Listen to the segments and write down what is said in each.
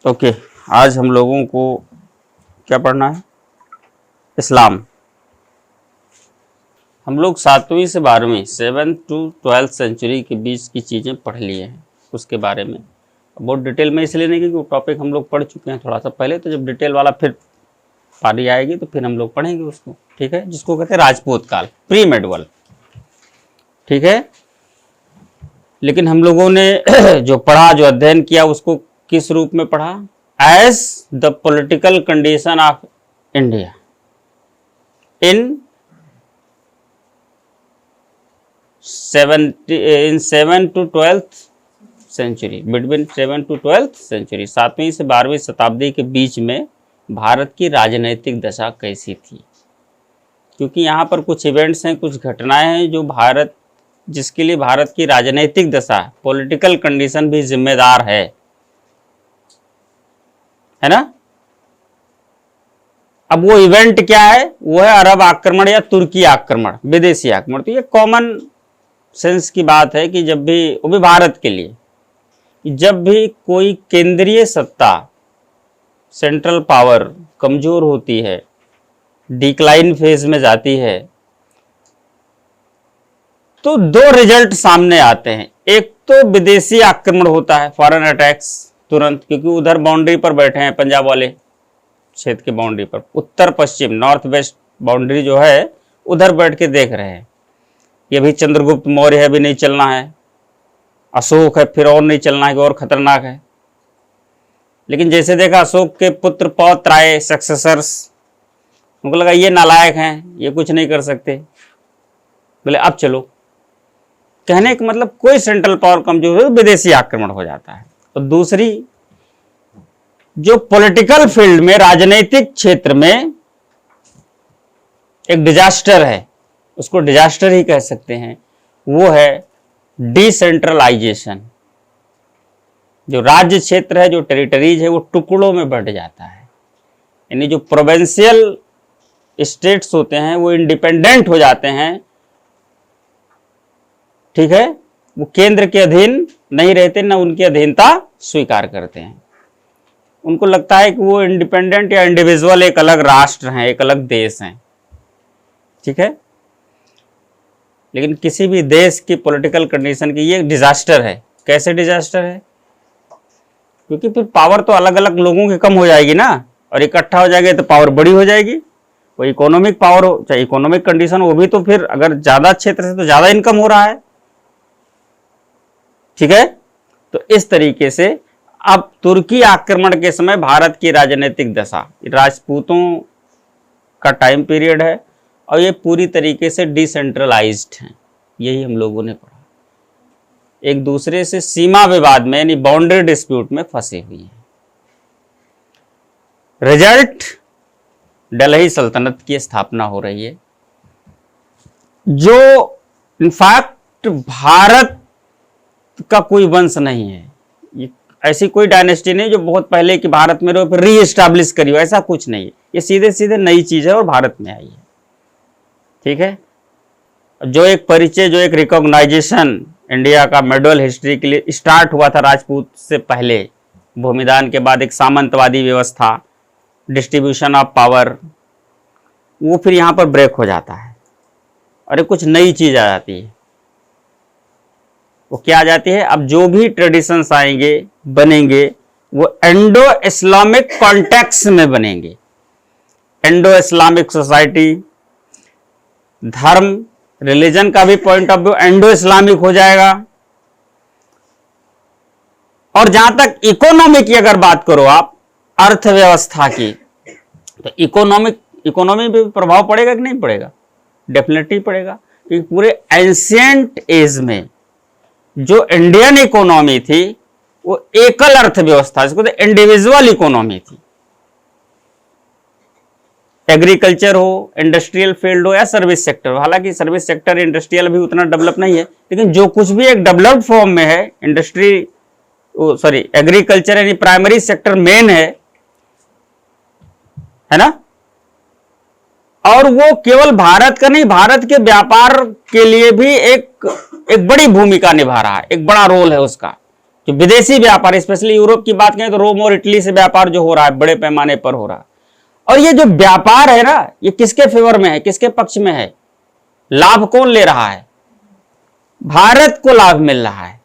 Okay, आज हम लोगों को क्या पढ़ना है? इस्लाम। हम लोग 7वीं से 12वीं 7th to 12th सेंचुरी के बीच की चीज़ें पढ़ लिए हैं। उसके बारे में बहुत डिटेल में इसलिए नहीं क्योंकि वो टॉपिक हम लोग पढ़ चुके हैं थोड़ा सा पहले, तो जब डिटेल वाला फिर पारी आएगी तो फिर हम लोग पढ़ेंगे उसको, ठीक है, जिसको कहते हैं राजपूत काल, प्री मेडवल, ठीक है। लेकिन हम लोगों ने जो पढ़ा, जो अध्ययन किया, उसको किस रूप में पढ़ा? As the political condition of India in 7 to 12th century, between 7 to 12th century, 7वीं से 12वीं शताब्दी के बीच में भारत की राजनीतिक दशा कैसी थी। क्योंकि यहाँ पर कुछ इवेंट्स हैं, कुछ घटनाएं हैं जो भारत, जिसके लिए भारत की राजनीतिक दशा, पॉलिटिकल कंडीशन भी जिम्मेदार है ना। अब वो इवेंट क्या है? वो है अरब आक्रमण या तुर्की आक्रमण, विदेशी आक्रमण। तो ये कॉमन सेंस की बात है कि जब भी, वो भी भारत के लिए, जब भी कोई केंद्रीय सत्ता, सेंट्रल पावर कमजोर होती है, डिक्लाइन फेज में जाती है, तो दो रिजल्ट सामने आते हैं। एक तो विदेशी आक्रमण होता है, फॉरेन अटैक्स, तुरंत, क्योंकि उधर बाउंड्री पर बैठे हैं, पंजाब वाले क्षेत्र के बाउंड्री पर, उत्तर पश्चिम, नॉर्थ वेस्ट बाउंड्री जो है, उधर बैठ के देख रहे हैं ये भी चंद्रगुप्त मौर्य है, भी नहीं चलना है, अशोक है, फिर और नहीं चलना है कि और खतरनाक है। लेकिन जैसे देखा अशोक के पुत्र पौत्र आए, सक्सेसर्स, उनको लगा ये नालायक हैं, ये कुछ नहीं कर सकते, बोले अब चलो। कहने का मतलब कोई सेंट्रल पावर कमजोर हो, विदेशी आक्रमण हो जाता है। और दूसरी, जो पॉलिटिकल फील्ड में, राजनीतिक क्षेत्र में एक डिजास्टर है, उसको डिजास्टर ही कह सकते हैं, वो है डिसेंट्रलाइजेशन। जो राज्य क्षेत्र है, जो टेरिटरीज है, वो टुकड़ों में बंट जाता है। यानी जो प्रोविंशियल स्टेट्स होते हैं वो इंडिपेंडेंट हो जाते हैं, ठीक है, वो केंद्र के अधीन नहीं रहते, ना उनकी अधीनता स्वीकार करते हैं। उनको लगता है कि वो इंडिपेंडेंट या इंडिविजुअल एक अलग राष्ट्र हैं, एक अलग देश हैं, ठीक है। लेकिन किसी भी देश की पॉलिटिकल कंडीशन की ये डिजास्टर है। कैसे डिजास्टर है? क्योंकि फिर पावर तो अलग अलग लोगों की कम हो जाएगी ना, और इकट्ठा हो जाएगी तो पावर बड़ी हो जाएगी। वो इकोनॉमिक पावर हो, चाहे इकोनॉमिक कंडीशन, वो भी तो फिर अगर ज्यादा क्षेत्र से तो ज्यादा इनकम हो रहा है, ठीक है। तो इस तरीके से अब तुर्की आक्रमण के समय भारत की राजनीतिक दशा, राजपूतों का टाइम पीरियड है, और ये पूरी तरीके से डिसेंट्रलाइज्ड हैं। यही हम लोगों ने पढ़ा। एक दूसरे से सीमा विवाद में, यानी बाउंड्री डिस्प्यूट में फंसी हुई है। रिजल्ट, दिल्ली सल्तनत की स्थापना हो रही है, जो इनफैक्ट भारत का कोई वंश नहीं है। ये ऐसी कोई डायनेस्टी नहीं जो बहुत पहले की भारत में रहो फिर री एस्टैब्लिश करी हो, ऐसा कुछ नहीं है। ये सीधे सीधे नई चीज है और भारत में आई है, ठीक है। जो एक परिचय, जो एक रिकॉग्नाइजेशन इंडिया का मेडल हिस्ट्री के लिए स्टार्ट हुआ था राजपूत से पहले, भूमिदान के बाद एक सामंतवादी व्यवस्था, डिस्ट्रीब्यूशन ऑफ पावर, वो फिर यहाँ पर ब्रेक हो जाता है और एक कुछ नई चीज आ जाती है। वो क्या आ जाती है? अब जो भी ट्रेडिशंस आएंगे, बनेंगे, वो इंडो इस्लामिक कॉन्टेक्स्ट में बनेंगे। इंडो इस्लामिक सोसाइटी, धर्म, रिलीजन का भी point of view Indo Islamic हो जाएगा। और जहां तक इकोनॉमी की अगर बात करो आप, अर्थव्यवस्था की, तो इकोनॉमी पे प्रभाव पड़ेगा कि नहीं पड़ेगा? डेफिनेटली पड़ेगा। क्योंकि पूरे एंशिएंट एज में जो इंडियन इकोनॉमी थी वो एकल अर्थव्यवस्था, जिसको इंडिविजुअल इकोनॉमी थी। एग्रीकल्चर हो, इंडस्ट्रियल फील्ड हो या सर्विस सेक्टर, हालांकि सर्विस सेक्टर इंडस्ट्रियल भी उतना डेवलप नहीं है, लेकिन जो कुछ भी एक डेवलप्ड फॉर्म में है, एग्रीकल्चर यानी प्राइमरी सेक्टर मेन है ना। और वो केवल भारत का नहीं, भारत के व्यापार के लिए भी एक बड़ी भूमिका निभा रहा है, एक बड़ा रोल है उसका। जो विदेशी व्यापार, स्पेशली यूरोप की बात करें तो रोम और इटली से व्यापार जो हो रहा है बड़े पैमाने पर हो रहा है। और ये जो व्यापार है ना, ये किसके फेवर में है, किसके पक्ष में है? लाभ कौन ले रहा है? भारत को लाभ मिल रहा है।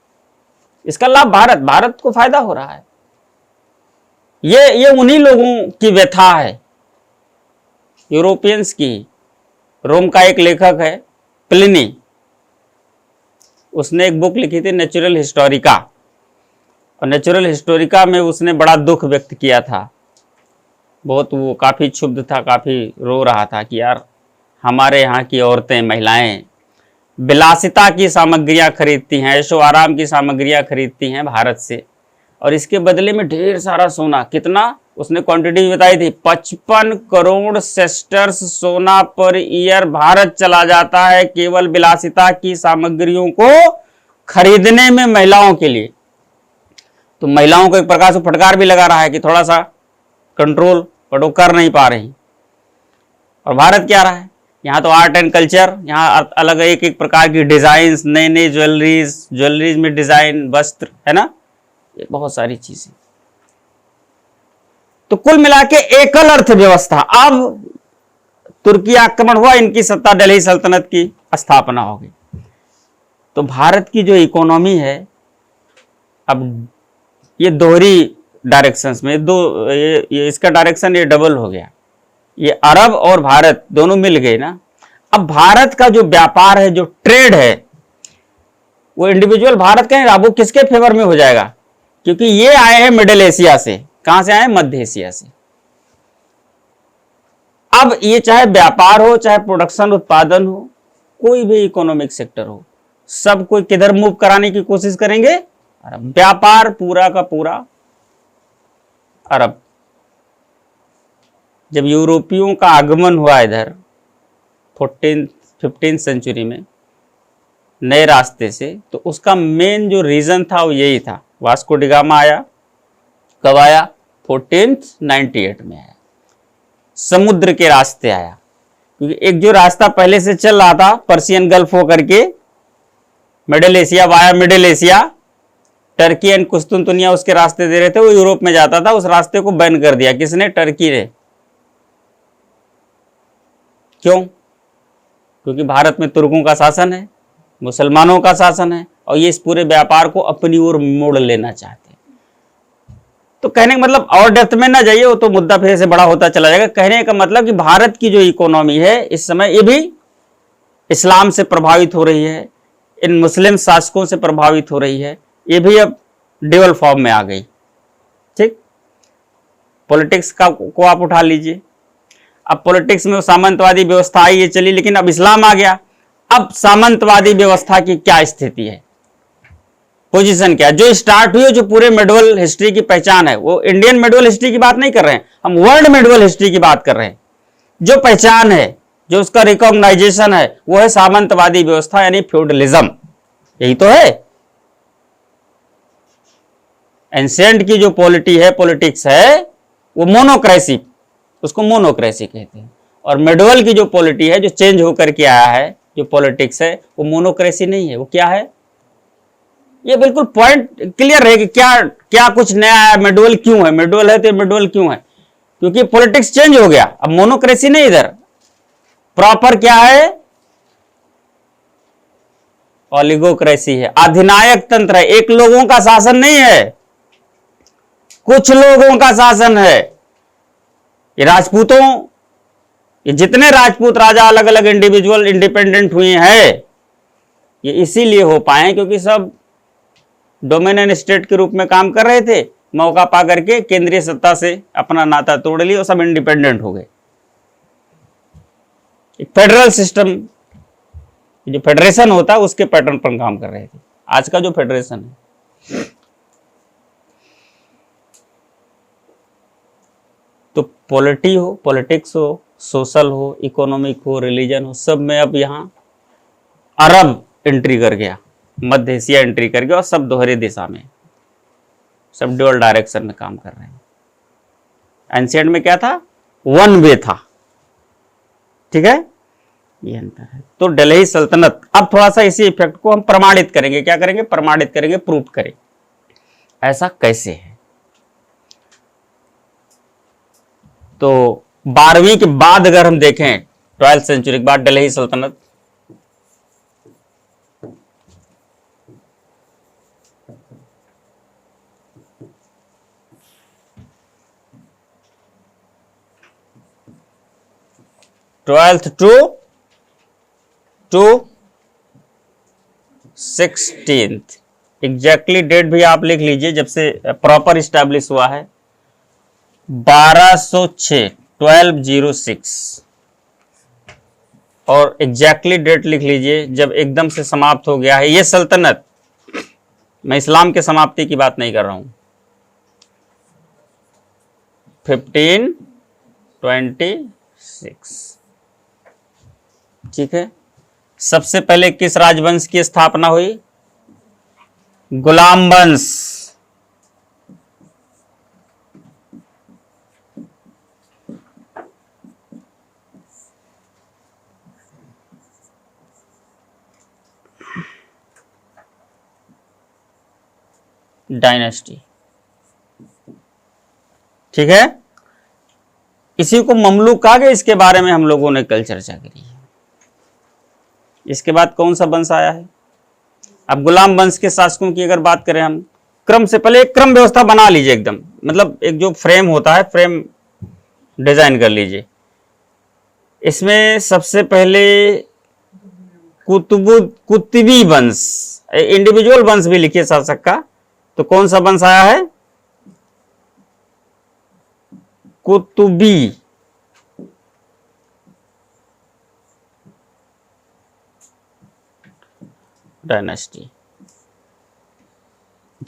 इसका लाभ भारत को फायदा हो रहा है। ये उन्हीं लोगों की व्यथा है, यूरोपियंस की। रोम का एक लेखक है प्लिनी, उसने एक बुक लिखी थी नेचुरल हिस्टोरिका, और नेचुरल हिस्टोरिका में उसने बड़ा दुख व्यक्त किया था। बहुत वो काफ़ी क्षुब्ध था, काफ़ी रो रहा था कि यार हमारे यहाँ की औरतें, महिलाएं विलासिता की सामग्रियां खरीदती हैं, ऐशो आराम की सामग्रियां खरीदती हैं भारत से, और इसके बदले में ढेर सारा सोना, कितना उसने क्वांटिटी बताई थी, 55 करोड़ सेस्टर्स सोना पर ईयर भारत चला जाता है केवल विलासिता की सामग्रियों को खरीदने में महिलाओं के लिए। तो महिलाओं को एक प्रकार से फटकार भी लगा रहा है कि थोड़ा सा कंट्रोल, बट वो कर नहीं पा रही। और भारत क्या रहा है, यहाँ तो आर्ट एंड कल्चर, यहाँ अलग एक एक प्रकार की डिजाइन, नई नई ज्वेलरीज में डिजाइन, वस्त्र, है ना, ये बहुत सारी चीजें। तो कुल मिला के एकल अर्थव्यवस्था। अब तुर्की आक्रमण हुआ, इनकी सत्ता, दिल्ली सल्तनत की स्थापना हो गई। तो भारत की जो इकोनॉमी है, अब ये दोहरी डायरेक्शंस में, ये इसका डायरेक्शन ये डबल हो गया, ये अरब और भारत दोनों मिल गए ना। अब भारत का जो व्यापार है, जो ट्रेड है, वो इंडिविजुअल भारत का है, वो किसके फेवर में हो जाएगा? क्योंकि ये आए हैं मिडिल एशिया से। कहां से आए? मध्य एशिया से। अब ये चाहे व्यापार हो, चाहे प्रोडक्शन, उत्पादन हो, कोई भी इकोनॉमिक सेक्टर हो, सब कोई किधर मूव कराने की कोशिश करेंगे? अरब। व्यापार पूरा का पूरा अरब। जब यूरोपियों का आगमन हुआ इधर 15th सेंचुरी में नए रास्ते से, तो उसका मेन जो रीजन था वो यही था। वास्को डी गामा आया, कब आया? 1498 में आया, समुद्र के रास्ते आया। क्योंकि एक जो रास्ता पहले से चल रहा था पर्शियन गल्फ होकर के middle Asia, via middle Asia, Turkey and कुस्तुनतुनिया उसके रास्ते दे रहे थे, वो यूरोप में जाता था। उस रास्ते को बैन कर दिया किसने? टर्की ने। क्यों? क्योंकि भारत में तुर्कों का शासन है, मुसलमानों का शासन है, और ये इस पूरे व्यापार को अपनी ओर मोड़ लेना चाहते हैं। तो कहने का मतलब, और डेप्थ में ना जाइए, वो तो मुद्दा फिर से बड़ा होता चला जाएगा। कहने का मतलब कि भारत की जो इकोनॉमी है इस समय, ये भी इस्लाम से प्रभावित हो रही है, इन मुस्लिम शासकों से प्रभावित हो रही है। ये भी अब ड्यूअल फॉर्म में आ गई। ठीक, पॉलिटिक्स को आप उठा लीजिए। अब पॉलिटिक्स में वो सामंतवादी व्यवस्था आई, ये चली, लेकिन अब इस्लाम आ गया। अब सामंतवादी व्यवस्था की क्या स्थिति है, पोजीशन क्या है? जो स्टार्ट हुई, जो पूरे मेडुअल हिस्ट्री की पहचान है, वो इंडियन मेडुअल हिस्ट्री की बात नहीं कर रहे हैं हम, वर्ल्ड मेडुअल हिस्ट्री की बात कर रहे हैं। जो पहचान है, जो उसका रिकॉग्नाइजेशन है, वो है सामंतवादी व्यवस्था, यानी फ्यूडलिज्म। यही तो है। एंशिएंट की जो पॉलिटी है, पॉलिटिक्स है, वो मोनोक्रेसी, उसको मोनोक्रेसी कहते हैं। और मेडुअल की जो पॉलिटी है, जो चेंज होकर के आया है, जो पॉलिटिक्स है, वो मोनोक्रेसी नहीं है। वो क्या है? ये बिल्कुल पॉइंट क्लियर है कि क्या कुछ नया है, मेडुअल क्यों है, मेडुअल है तो मेडुअल क्यों है? क्योंकि पॉलिटिक्स चेंज हो गया, अब मोनोक्रेसी नहीं, इधर प्रॉपर क्या है? ओलिगोक्रेसी है, अधिनायक तंत्र है। एक लोगों का शासन नहीं है, कुछ लोगों का शासन है। ये राजपूतों, ये जितने राजपूत राजा अलग अलग इंडिविजुअल इंडिपेंडेंट हुए हैं, ये इसीलिए हो पाए क्योंकि सब डोमिनियन स्टेट के रूप में काम कर रहे थे। मौका पा करके केंद्रीय सत्ता से अपना नाता तोड़ लिया और सब इंडिपेंडेंट हो गए। एक फेडरल सिस्टम, जो फेडरेशन होता है, उसके पैटर्न पर काम कर रहे थे। आज का जो फेडरेशन है, तो पॉलिटिक्स हो, सोशल हो, इकोनॉमिक हो, रिलीजन हो, सब में अब यहां अरब एंट्री कर गया, मध्य एशिया एंट्री कर गया, और सब दोहरे दिशा में, सब ड्यूअल डायरेक्शन में काम कर रहे हैं। एंशिएंट में क्या था? वन वे था। ठीक है, ये अंतर है। तो दिल्ली सल्तनत, अब थोड़ा सा इसी इफेक्ट को हम प्रमाणित करेंगे। क्या करेंगे? प्रमाणित करेंगे, प्रूफ करेंगे। ऐसा कैसे है? तो 12वीं के बाद अगर हम देखें, 12th सेंचुरी के बाद दिल्ली सल्तनत, twelfth to 16th, exactly date भी आप लिख लीजिए जब से प्रॉपर इस्टेब्लिश हुआ है, 1206, 1206। और एग्जैक्टली डेट लिख लीजिए जब एकदम से समाप्त हो गया है ये सल्तनत। मैं इस्लाम के समाप्ति की बात नहीं कर रहा हूं। 1526, ठीक है। सबसे पहले किस राजवंश की स्थापना हुई? गुलाम वंश। डायनेस्टी, ठीक है। इसी को ममलूक कहा गया। इसके बारे में हम लोगों ने कल चर्चा करी है। इसके बाद कौन सा वंश आया है? अब गुलाम वंश के शासकों की अगर बात करें हम, क्रम से पहले एक क्रम व्यवस्था बना लीजिए एकदम, मतलब एक जो फ्रेम होता है, फ्रेम डिजाइन कर लीजिए। इसमें सबसे पहले कुतुबी वंश, इंडिविजुअल वंश भी लिखिए शासक का, तो कौन सा वंश आया है? कुतुबी। डायनेस्टी,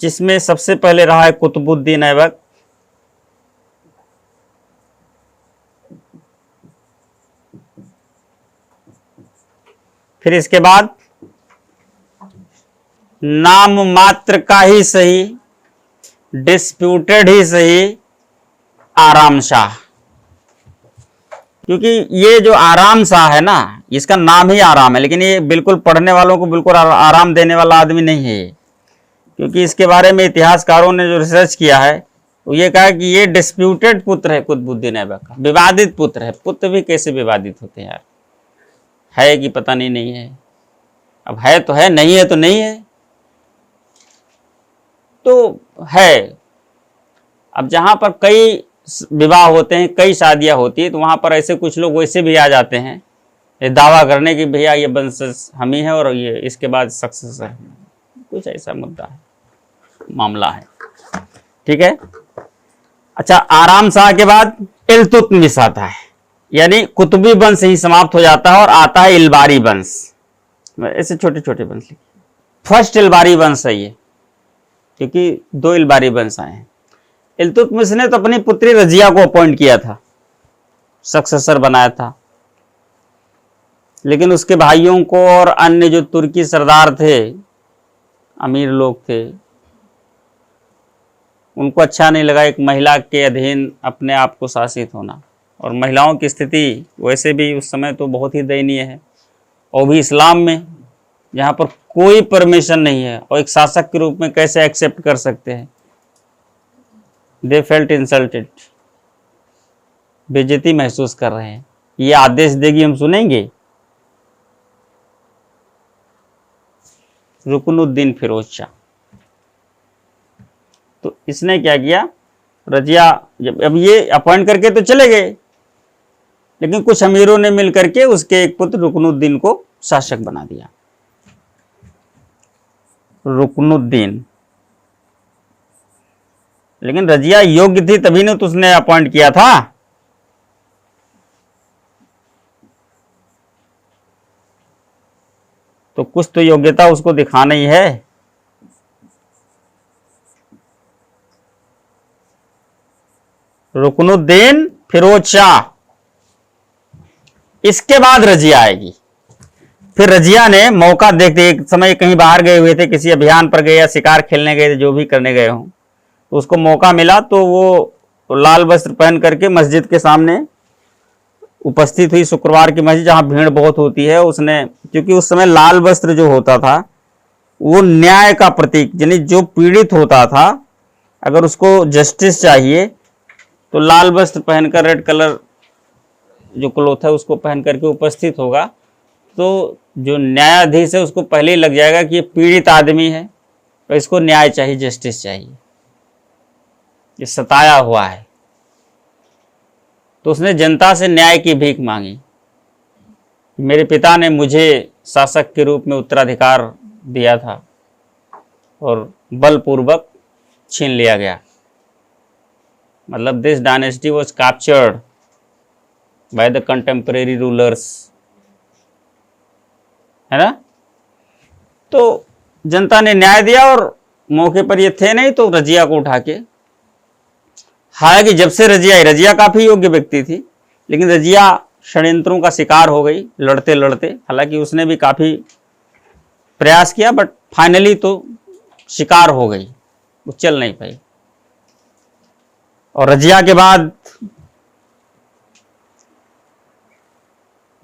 जिसमें सबसे पहले रहा है कुतुबुद्दीन ऐबक। फिर इसके बाद नाम मात्र का ही सही, डिस्प्यूटेड ही सही, आराम शाह। क्योंकि ये जो आराम शाह है ना, इसका नाम ही आराम है, लेकिन ये बिल्कुल पढ़ने वालों को बिल्कुल आराम देने वाला आदमी नहीं है ये। क्योंकि इसके बारे में इतिहासकारों ने जो रिसर्च किया है वो ये कहा कि ये डिस्प्यूटेड पुत्र है कुतुबुद्दीन ऐबक का, विवादित पुत्र है। पुत्र भी कैसे विवादित होते हैं यार? है कि पता नहीं है। अब है तो है, नहीं है तो नहीं है, तो है। अब जहां पर कई विवाह होते हैं, कई शादियां होती है, तो वहां पर ऐसे कुछ लोग वैसे भी आ जाते हैं ये दावा करने की भैया ये वंश हम ही है और ये इसके बाद सक्सेसर है। कुछ ऐसा मुद्दा है, मामला है, ठीक है। अच्छा, आराम शाह के बाद इल्तुतमिश आता है, यानी कुतुबी वंश ही समाप्त हो जाता है और आता है इलबारी वंश। ऐसे छोटे छोटे वंश लिखिए। फर्स्ट इलबारी वंश है ये, क्योंकि 2 इलबारी वंश आए हैं। इल्तुतमिश ने तो अपनी पुत्री रजिया को अपॉइंट किया था, सक्सेसर बनाया था, लेकिन उसके भाइयों को और अन्य जो तुर्की सरदार थे, अमीर लोग थे, उनको अच्छा नहीं लगा एक महिला के अधीन अपने आप को शासित होना। और महिलाओं की स्थिति वैसे भी उस समय तो बहुत ही दयनीय है, और भी इस्लाम में जहाँ पर कोई परमिशन नहीं है, और एक शासक के रूप में कैसे एक्सेप्ट कर सकते हैं? दे फेल्ट इंसल्टेड, बेइज्जती महसूस कर रहे हैं। ये आदेश देगी, हम सुनेंगे? रुकनुद्दीन फिरोज शाह। तो इसने क्या किया? रजिया जब अब ये अपॉइंट करके तो चले गए, लेकिन कुछ अमीरों ने मिलकर के उसके एक पुत्र रुकनुद्दीन को शासक बना दिया। रुकनुद्दीन, लेकिन रजिया योग्य थी तभी ने तो उसने अपॉइंट किया था। तो कुछ तो योग्यता उसको दिखाना ही है। रुकनुद्दीन फिरोज शाह। इसके बाद रजिया आएगी। फिर रजिया ने मौका देखते, एक समय कहीं बाहर गए हुए थे, किसी अभियान पर गए या शिकार खेलने गए थे, जो भी करने गए हों, तो उसको मौका मिला तो वो लाल वस्त्र पहन करके मस्जिद के सामने उपस्थित हुई। शुक्रवार की मस्जिद जहां भीड़ बहुत होती है, उसने, क्योंकि उस समय लाल वस्त्र जो होता था वो न्याय का प्रतीक, यानी जो पीड़ित होता था अगर उसको जस्टिस चाहिए तो लाल वस्त्र पहनकर, रेड कलर जो क्लोथ है उसको पहन करके उपस्थित होगा, तो जो न्यायाधीश है उसको पहले ही लग जाएगा कि ये पीड़ित आदमी है और इसको न्याय चाहिए, जस्टिस चाहिए, ये सताया हुआ है। तो उसने जनता से न्याय की भीख मांगी। मेरे पिता ने मुझे शासक के रूप में उत्तराधिकार दिया था और बलपूर्वक छीन लिया गया। मतलब this dynasty was captured by the contemporary rulers, है ना। तो जनता ने न्याय दिया और मौके पर ये थे नहीं तो रजिया को उठा के, हालांकि जब से रजिया आई, रजिया काफी योग्य व्यक्ति थी, लेकिन रजिया षड्यंत्रों का शिकार हो गई लड़ते लड़ते। हालांकि उसने भी काफी प्रयास किया बट फाइनली तो शिकार हो गई, वो चल नहीं पाई। और रजिया के बाद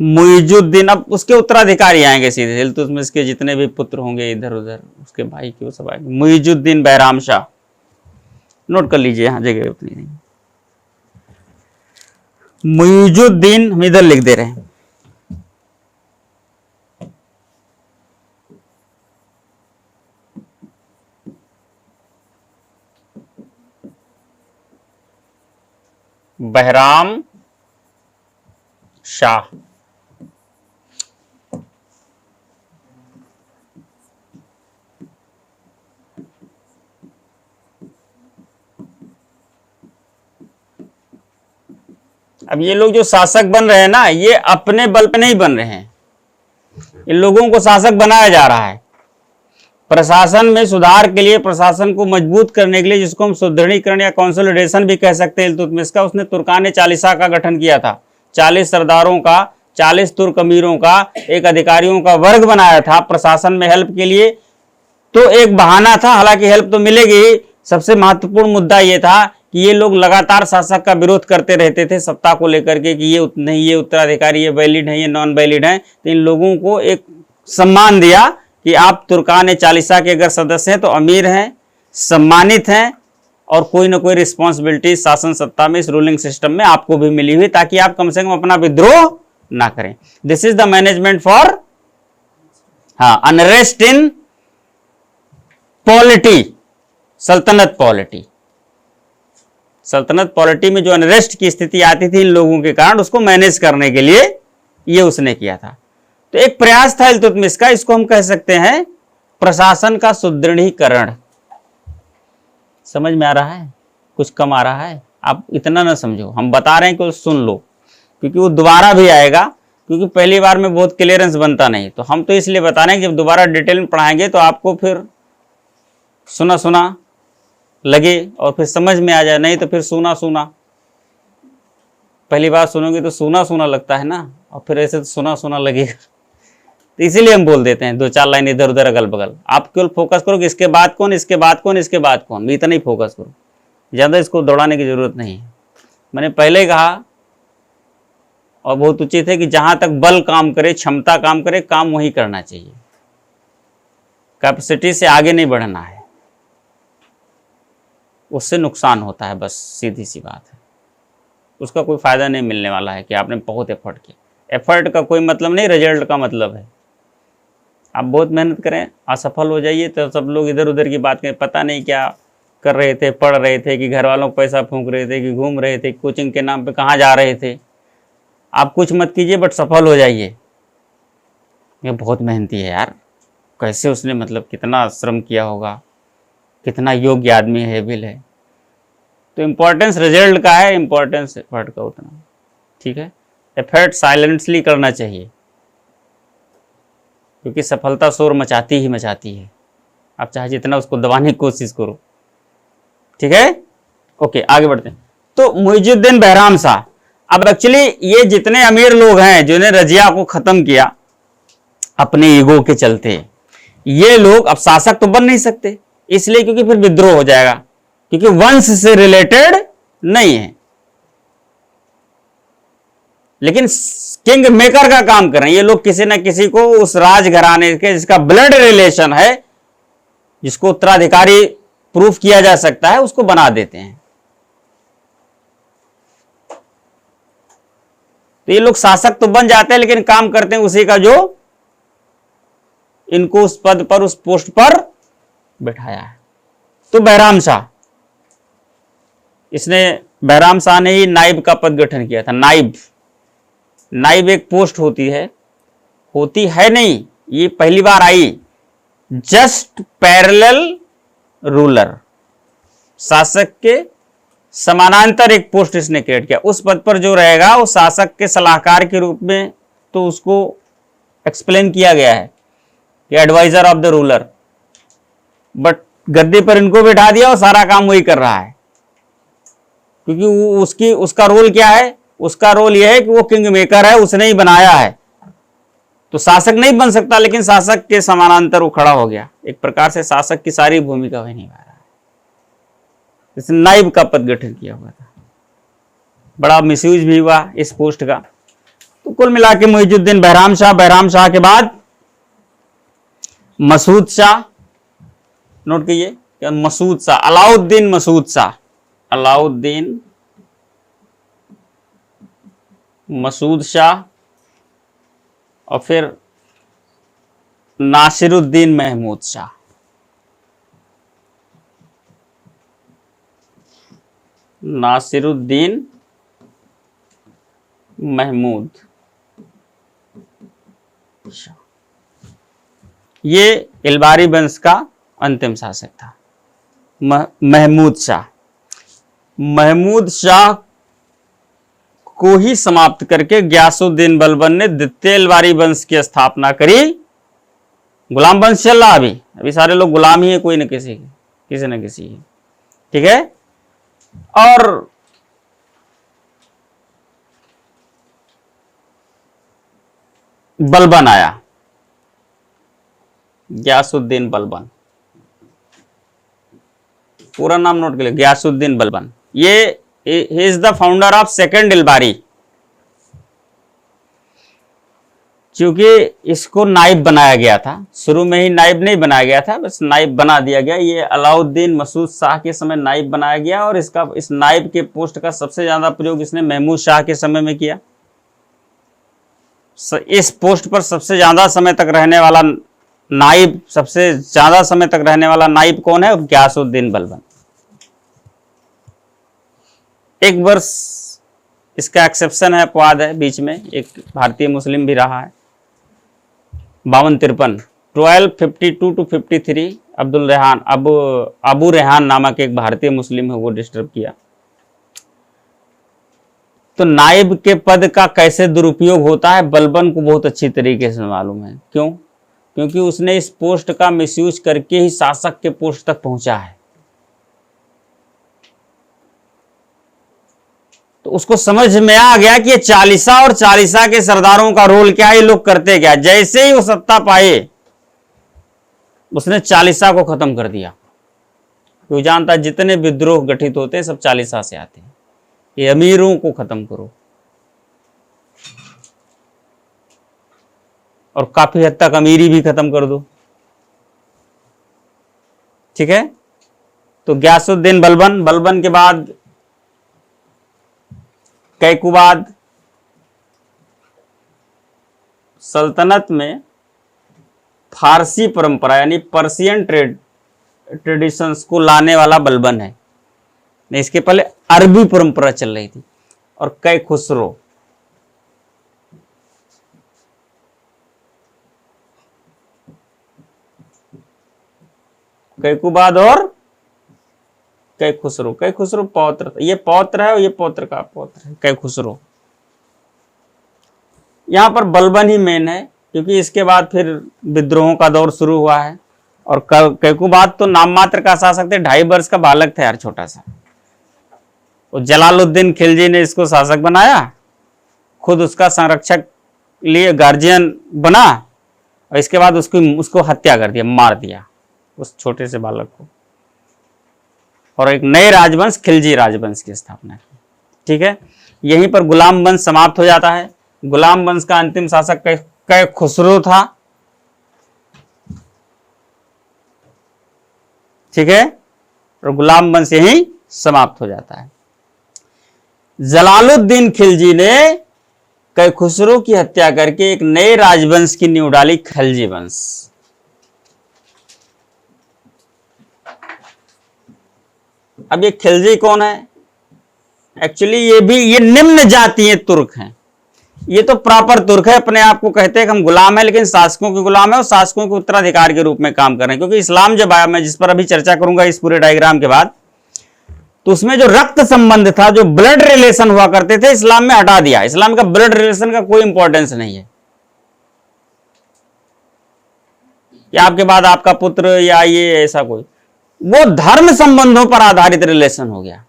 मुइजुद्दीन, अब उसके उत्तराधिकारी आएंगे सीधे, इल्तुतमिश के जितने भी पुत्र होंगे इधर उधर, उसके भाई के वो सब आएंगे। मुइजुद्दीन बैराम शाह, नोट कर लीजिए, यहाँ जगह उतनी नहीं। मुइजुद्दीन हम इधर लिख दे रहे हैं। बैराम शाह, अब ये लोग जो शासक बन रहे हैं ना, ये अपने बल पे नहीं बन रहे हैं, इन लोगों को शासक बनाया जा रहा है। प्रशासन में सुधार के लिए, प्रशासन को मजबूत करने के लिए, जिसको हम सुदृढ़ीकरण या कंसोलिडेशन भी कह सकते हैं इल्तुतमिश का, उसने तुर्कान चालीसा का गठन किया था। 40 सरदारों का, 40 तुर्क अमीरों का एक अधिकारियों का वर्ग बनाया था प्रशासन में हेल्प के लिए। तो एक बहाना था, हालांकि हेल्प तो मिलेगी ही। सबसे महत्वपूर्ण मुद्दा ये था कि ये लोग लगातार शासक का विरोध करते रहते थे सत्ता को लेकर के, कि ये नहीं, ये उत्तराधिकारी, ये वैलिड है, ये नॉन वैलिड है। तो इन लोगों को एक सम्मान दिया कि आप तुर्कान चालीसा के अगर सदस्य हैं तो अमीर हैं, सम्मानित हैं, और कोई ना कोई रिस्पॉन्सिबिलिटी शासन सत्ता में, इस रूलिंग सिस्टम में आपको भी मिली हुई, ताकि आप कम से कम अपना विद्रोह ना करें। This is the management for unrest in polity, सल्तनत पॉलिटी। सल्तनत पॉलिटी में जो अनरेस्ट की स्थिति आती थी इन लोगों के कारण, उसको मैनेज करने के लिए ये उसने किया था। तो एक प्रयास था इल्तुतमिश का, इसको हम कह सकते हैं प्रशासन का सुदृढ़ीकरण। समझ में आ रहा है? कुछ कम आ रहा है? आप इतना ना समझो, हम बता रहे हैं कि सुन लो, क्योंकि वो दोबारा भी आएगा, क्योंकि पहली बार में बहुत क्लियरेंस बनता नहीं। तो हम तो इसलिए बता रहे हैं कि जब दोबारा डिटेल में पढ़ाएंगे तो आपको फिर सुना सुना लगे और फिर समझ में आ जाए, नहीं तो फिर सुना सुना, पहली बार सुनोगे तो सुना सुना लगता है ना, और फिर ऐसे तो सुना सुना लगेगा। तो इसीलिए हम बोल देते हैं 2-4 लाइन इधर उधर अगल बगल। आप केवल फोकस करो कि इसके बाद कौन, इसके बाद कौन, इसके बाद कौन, इतना ही फोकस करो, ज़्यादा इसको दौड़ाने की जरूरत नहीं है। मैंने पहले कहा और बहुत उचित है कि जहां तक बल काम करे, क्षमता काम करे, काम वही करना चाहिए, कैपेसिटी से आगे नहीं बढ़ना है, उससे नुकसान होता है, बस सीधी सी बात है। उसका कोई फायदा नहीं मिलने वाला है कि आपने बहुत एफर्ट किया। एफर्ट का कोई मतलब नहीं, रिजल्ट का मतलब है। आप बहुत मेहनत करें, असफल हो जाइए तो सब लोग इधर उधर की बात करें, पता नहीं क्या कर रहे थे, पढ़ रहे थे कि घर वालों को पैसा फूंक रहे थे, कि घूम रहे थे, कोचिंग के नाम पे कहाँ जा रहे थे। आप कुछ मत कीजिए बट सफल हो जाइए। ये बहुत मेहनती है यार, कैसे उसने मतलब कितना श्रम किया होगा, कितना योग्य आदमी है, एबल है। तो इम्पोर्टेंस रिजल्ट का है, इम्पोर्टेंस एफर्ट का उतना, ठीक है। एफर्ट साइलेंटली करना चाहिए, क्योंकि सफलता शोर मचाती ही मचाती है। आप चाहे जितना उसको दबाने की कोशिश करो, ठीक है। ओके, आगे बढ़ते हैं। तो मुइजुद्दीन बैराम शाह, अब एक्चुअली ये जितने अमीर लोग हैं जिन्होंने रजिया को खत्म किया अपने ईगो के चलते, ये लोग अब शासक तो बन नहीं सकते, इसलिए क्योंकि फिर विद्रोह हो जाएगा, क्योंकि वंश से रिलेटेड नहीं है। लेकिन किंग मेकर का काम कर रहे हैं ये लोग, किसी न किसी को उस राजघराने के जिसका ब्लड रिलेशन है, जिसको उत्तराधिकारी प्रूफ किया जा सकता है उसको बना देते हैं। तो ये लोग शासक तो बन जाते हैं लेकिन काम करते हैं उसी का जो इनको उस पद पर, उस पोस्ट पर बैठाया है। तो बैराम शाह, इसने, बैराम शाह ने ही नाइब का पद गठन किया था। नाइब, नाइब एक पोस्ट होती है नहीं, ये पहली बार आई। जस्ट पैरेलल रूलर, शासक के समानांतर एक पोस्ट इसने क्रिएट किया। उस पद पर जो रहेगा वो शासक के सलाहकार के रूप में, तो उसको एक्सप्लेन किया गया है कि adviser of the ruler, but गद्दे पर इनको बैठा दिया और सारा काम वही कर रहा है, क्योंकि उसका रोल क्या है? उसका रोल यह है कि वो किंग मेकर है, उसने ही बनाया है। तो शासक नहीं बन सकता, लेकिन शासक के समानांतर वो खड़ा हो गया। एक प्रकार से शासक की सारी भूमिका वही निभा रहा है। इसने नाइब का पद गठन किया हुआ था। बड़ा मिसयूज भी हुआ इस पोस्ट का। तो कुल मिला के मुइजुद्दीन बैराम शाह, बैराम शाह के बाद मसूद शाह, नोट कीजिए क्या, मसूद शाह, अलाउद्दीन मसूद शाह, अलाउद्दीन मसूद शाह, और फिर नासिरुद्दीन महमूद शाह। नासिरुद्दीन महमूद शाह, ये इलबारी वंश का अंतिम शासक था। महमूद शाह, महमूद शाह को ही समाप्त करके गयासुद्दीन बलबन ने द्वितीय इलबारी वंश की स्थापना करी। गुलाम वंश चल रहा, अभी सारे लोग गुलाम ही है, कोई न किसी न किसी की, ठीक है। और बलबन आया, गयासुद्दीन बलबन, पूरा नाम नोट कर लीजिए, गयासुद्दीन बलबन। ये he is the founder of second Ilbari. क्योंकि इसको नाइब बनाया गया था, शुरू में ही नाइब नहीं बनाया गया था, बस नाइब बना दिया गया। ये अलाउद्दीन मसूद शाह के समय नाइब बनाया गया, और इस नाइब के पोस्ट का सबसे ज्यादा प्रयोग इसने महमूद शाह के समय में किया। इस पोस्ट पर सबसे ज्यादा समय तक रहने वाला नाइब, सबसे ज्यादा समय तक रहने वाला नाइब कौन है? गयासुद्दीन बलबन। एक वर्ष इसका एक्सेप्शन है, अपवाद है, बीच में एक भारतीय मुस्लिम भी रहा है, 52-53, 1252 to 53, अब्दुल रेहान, अबू रेहान नामक एक भारतीय मुस्लिम है, वो डिस्टर्ब किया। तो नाइब के पद का कैसे दुरुपयोग होता है बलबन को बहुत अच्छी तरीके से मालूम है। क्यों? क्योंकि उसने इस पोस्ट का मिसयूज करके ही शासक के पोस्ट तक पहुंचा है। तो उसको समझ में आ गया कि ये चालीसा और चालीसा के सरदारों का रोल क्या है, ये लोग करते क्या। जैसे ही वो सत्ता पाए, उसने चालीसा को खत्म कर दिया। वो जानता जितने विद्रोह गठित होते हैं सब चालीसा से आते हैं। ये अमीरों को खत्म करो, और काफी हद तक अमीरी भी खत्म कर दो, ठीक है। तो गयासुद्दीन बलबन, बलबन के बाद कैकुबाद। सल्तनत में फारसी परंपरा यानी पर्शियन ट्रेडिशंस को लाने वाला बलबन है। इसके पहले अरबी परंपरा चल रही थी। और कैखुसरो, कैकुबाद और कैखुसरो। कैखुसरो पौत्र, ये पौत्र है और ये पौत्र का पौत्र है, कैखुसरो। यहां पर बलबन ही मेन है, क्योंकि इसके बाद फिर विद्रोहों का दौर शुरू हुआ है। और कैकुबाद तो नाम मात्र का शासक थे, 2.5 वर्ष का बालक था यार, छोटा सा। और जलालुद्दीन खिलजी ने इसको शासक बनाया, खुद उसका संरक्षक लिए गार्जियन बना, और इसके बाद उसको हत्या कर दिया, मार दिया उस छोटे से बालक को, और एक नए राजवंश खिलजी राजवंश की स्थापना की, ठीक है। यहीं पर गुलाम वंश समाप्त हो जाता है। गुलाम वंश का अंतिम शासक कैखुसरो था, ठीक है। और गुलाम वंश यहीं समाप्त हो जाता है। जलालुद्दीन खिलजी ने कैखुसरो की हत्या करके एक नए राजवंश की नींव डाली, खिलजी वंश। अब ये खिलजी कौन है? एक्चुअली ये निम्न जातीय तुर्क हैं। ये तो प्रॉपर तुर्क है, अपने आप को कहते हैं कि हम गुलाम है, लेकिन शासकों के गुलाम है और शासकों के उत्तराधिकार के रूप में काम कर रहे हैं। क्योंकि इस्लाम जब आया, मैं जिस पर अभी चर्चा करूंगा इस पूरे डायग्राम के बाद, तो उसमें जो रक्त संबंध था, जो ब्लड रिलेशन हुआ करते थे, इस्लाम में हटा दिया। इस्लाम का ब्लड रिलेशन का कोई इंपॉर्टेंस नहीं है कि आपके बाद आपका पुत्र या ये ऐसा कोई, वो धर्म संबंधों पर आधारित रिलेशन हो गया।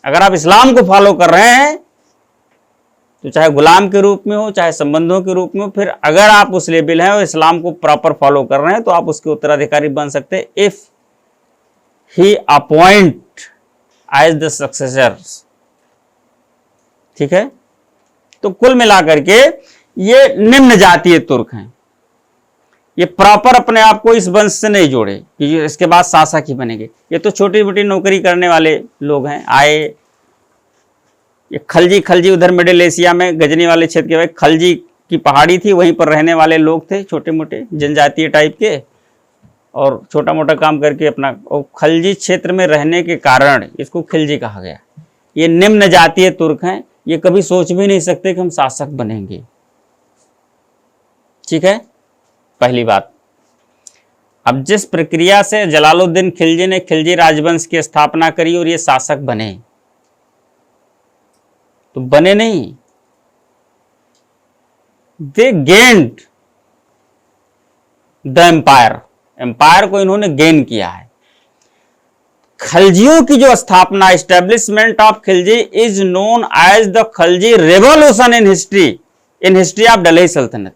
अगर आप इस्लाम को फॉलो कर रहे हैं तो चाहे गुलाम के रूप में हो, चाहे संबंधों के रूप में हो, फिर अगर आप उस लेवल हैं और इस्लाम को प्रॉपर फॉलो कर रहे हैं तो आप उसके उत्तराधिकारी बन सकते हैं, if he appoint as the successors. ठीक है, तो कुल मिलाकर के ये निम्न जातीय तुर्क हैं। ये प्रॉपर अपने आप को इस वंश से नहीं जोड़े कि इसके बाद शासक ही बनेंगे। ये तो छोटी मोटी नौकरी करने वाले लोग हैं, आए। ये खलजी उधर मिडिल एशिया में गजनी वाले क्षेत्र के, भाई खलजी की पहाड़ी थी, वहीं पर रहने वाले लोग थे, छोटे मोटे जनजातीय टाइप के, और छोटा मोटा काम करके अपना, और खलजी क्षेत्र में रहने के कारण इसको खिलजी कहा गया। ये निम्न जातीय तुर्क हैं, ये कभी सोच भी नहीं सकते कि हम शासक बनेंगे। ठीक है, पहली बात। अब जिस प्रक्रिया से जलालुद्दीन खिलजी ने खिलजी राजवंश की स्थापना करी और ये शासक बने, तो बने नहीं, they gained the empire. Empire को इन्होंने गेन किया है। खलजियों की जो स्थापना, establishment of Khilji is known as the Khalji revolution in history of Delhi सल्तनत।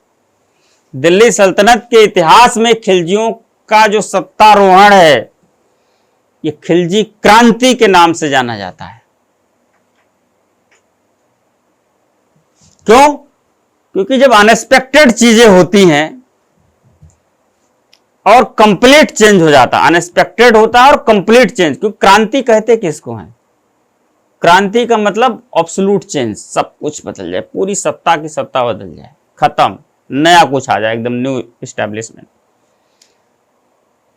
दिल्ली सल्तनत के इतिहास में खिलजियों का जो सत्तारोहण है, ये खिलजी क्रांति के नाम से जाना जाता है। क्यों? क्योंकि जब अनएक्सपेक्टेड चीजें होती हैं और कंप्लीट चेंज हो जाता है, अनएक्सपेक्टेड होता है और कंप्लीट चेंज। क्योंकि क्रांति कहते किसको है? क्रांति का मतलब एब्सोल्यूट चेंज, सब कुछ बदल जाए, पूरी सत्ता की सत्ता बदल जाए, खत्म, नया कुछ आ जाए, एकदम न्यू एस्टेब्लिशमेंट।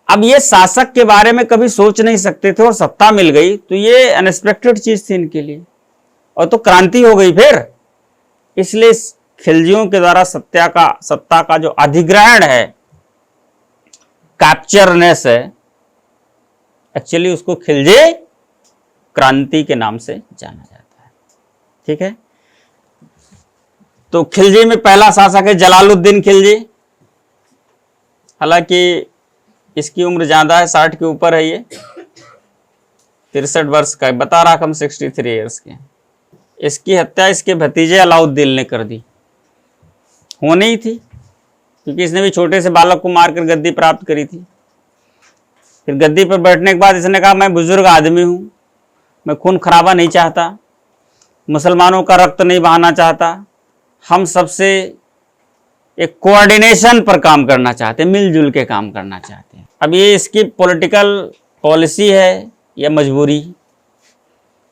अब ये शासक के बारे में कभी सोच नहीं सकते थे और सत्ता मिल गई, तो ये अनएक्सपेक्टेड चीज थी इनके लिए, और तो क्रांति हो गई फिर। इसलिए खिलजियों के द्वारा सत्ता का जो अधिग्रहण है, कैप्चरनेस है, एक्चुअली उसको खिलजी क्रांति के नाम से जाना जाता है। ठीक है, तो खिलजी में पहला शासक है जलालुद्दीन खिलजी। हालांकि इसकी उम्र ज्यादा है, 60 के ऊपर है, ये 63 वर्ष का बता रहा, हम 63 ईयर्स के। इसकी हत्या इसके भतीजे अलाउद्दीन ने कर दी। होनी ही थी, क्योंकि इसने भी छोटे से बालक को मारकर गद्दी प्राप्त करी थी। फिर गद्दी पर बैठने के बाद इसने कहा, मैं बुजुर्ग आदमी हूं, मैं खून खराबा नहीं चाहता, मुसलमानों का रक्त नहीं बहाना चाहता, हम सबसे एक कोऑर्डिनेशन पर काम करना चाहते हैं, मिलजुल के काम करना चाहते हैं। अब ये इसकी पॉलिटिकल पॉलिसी है या मजबूरी,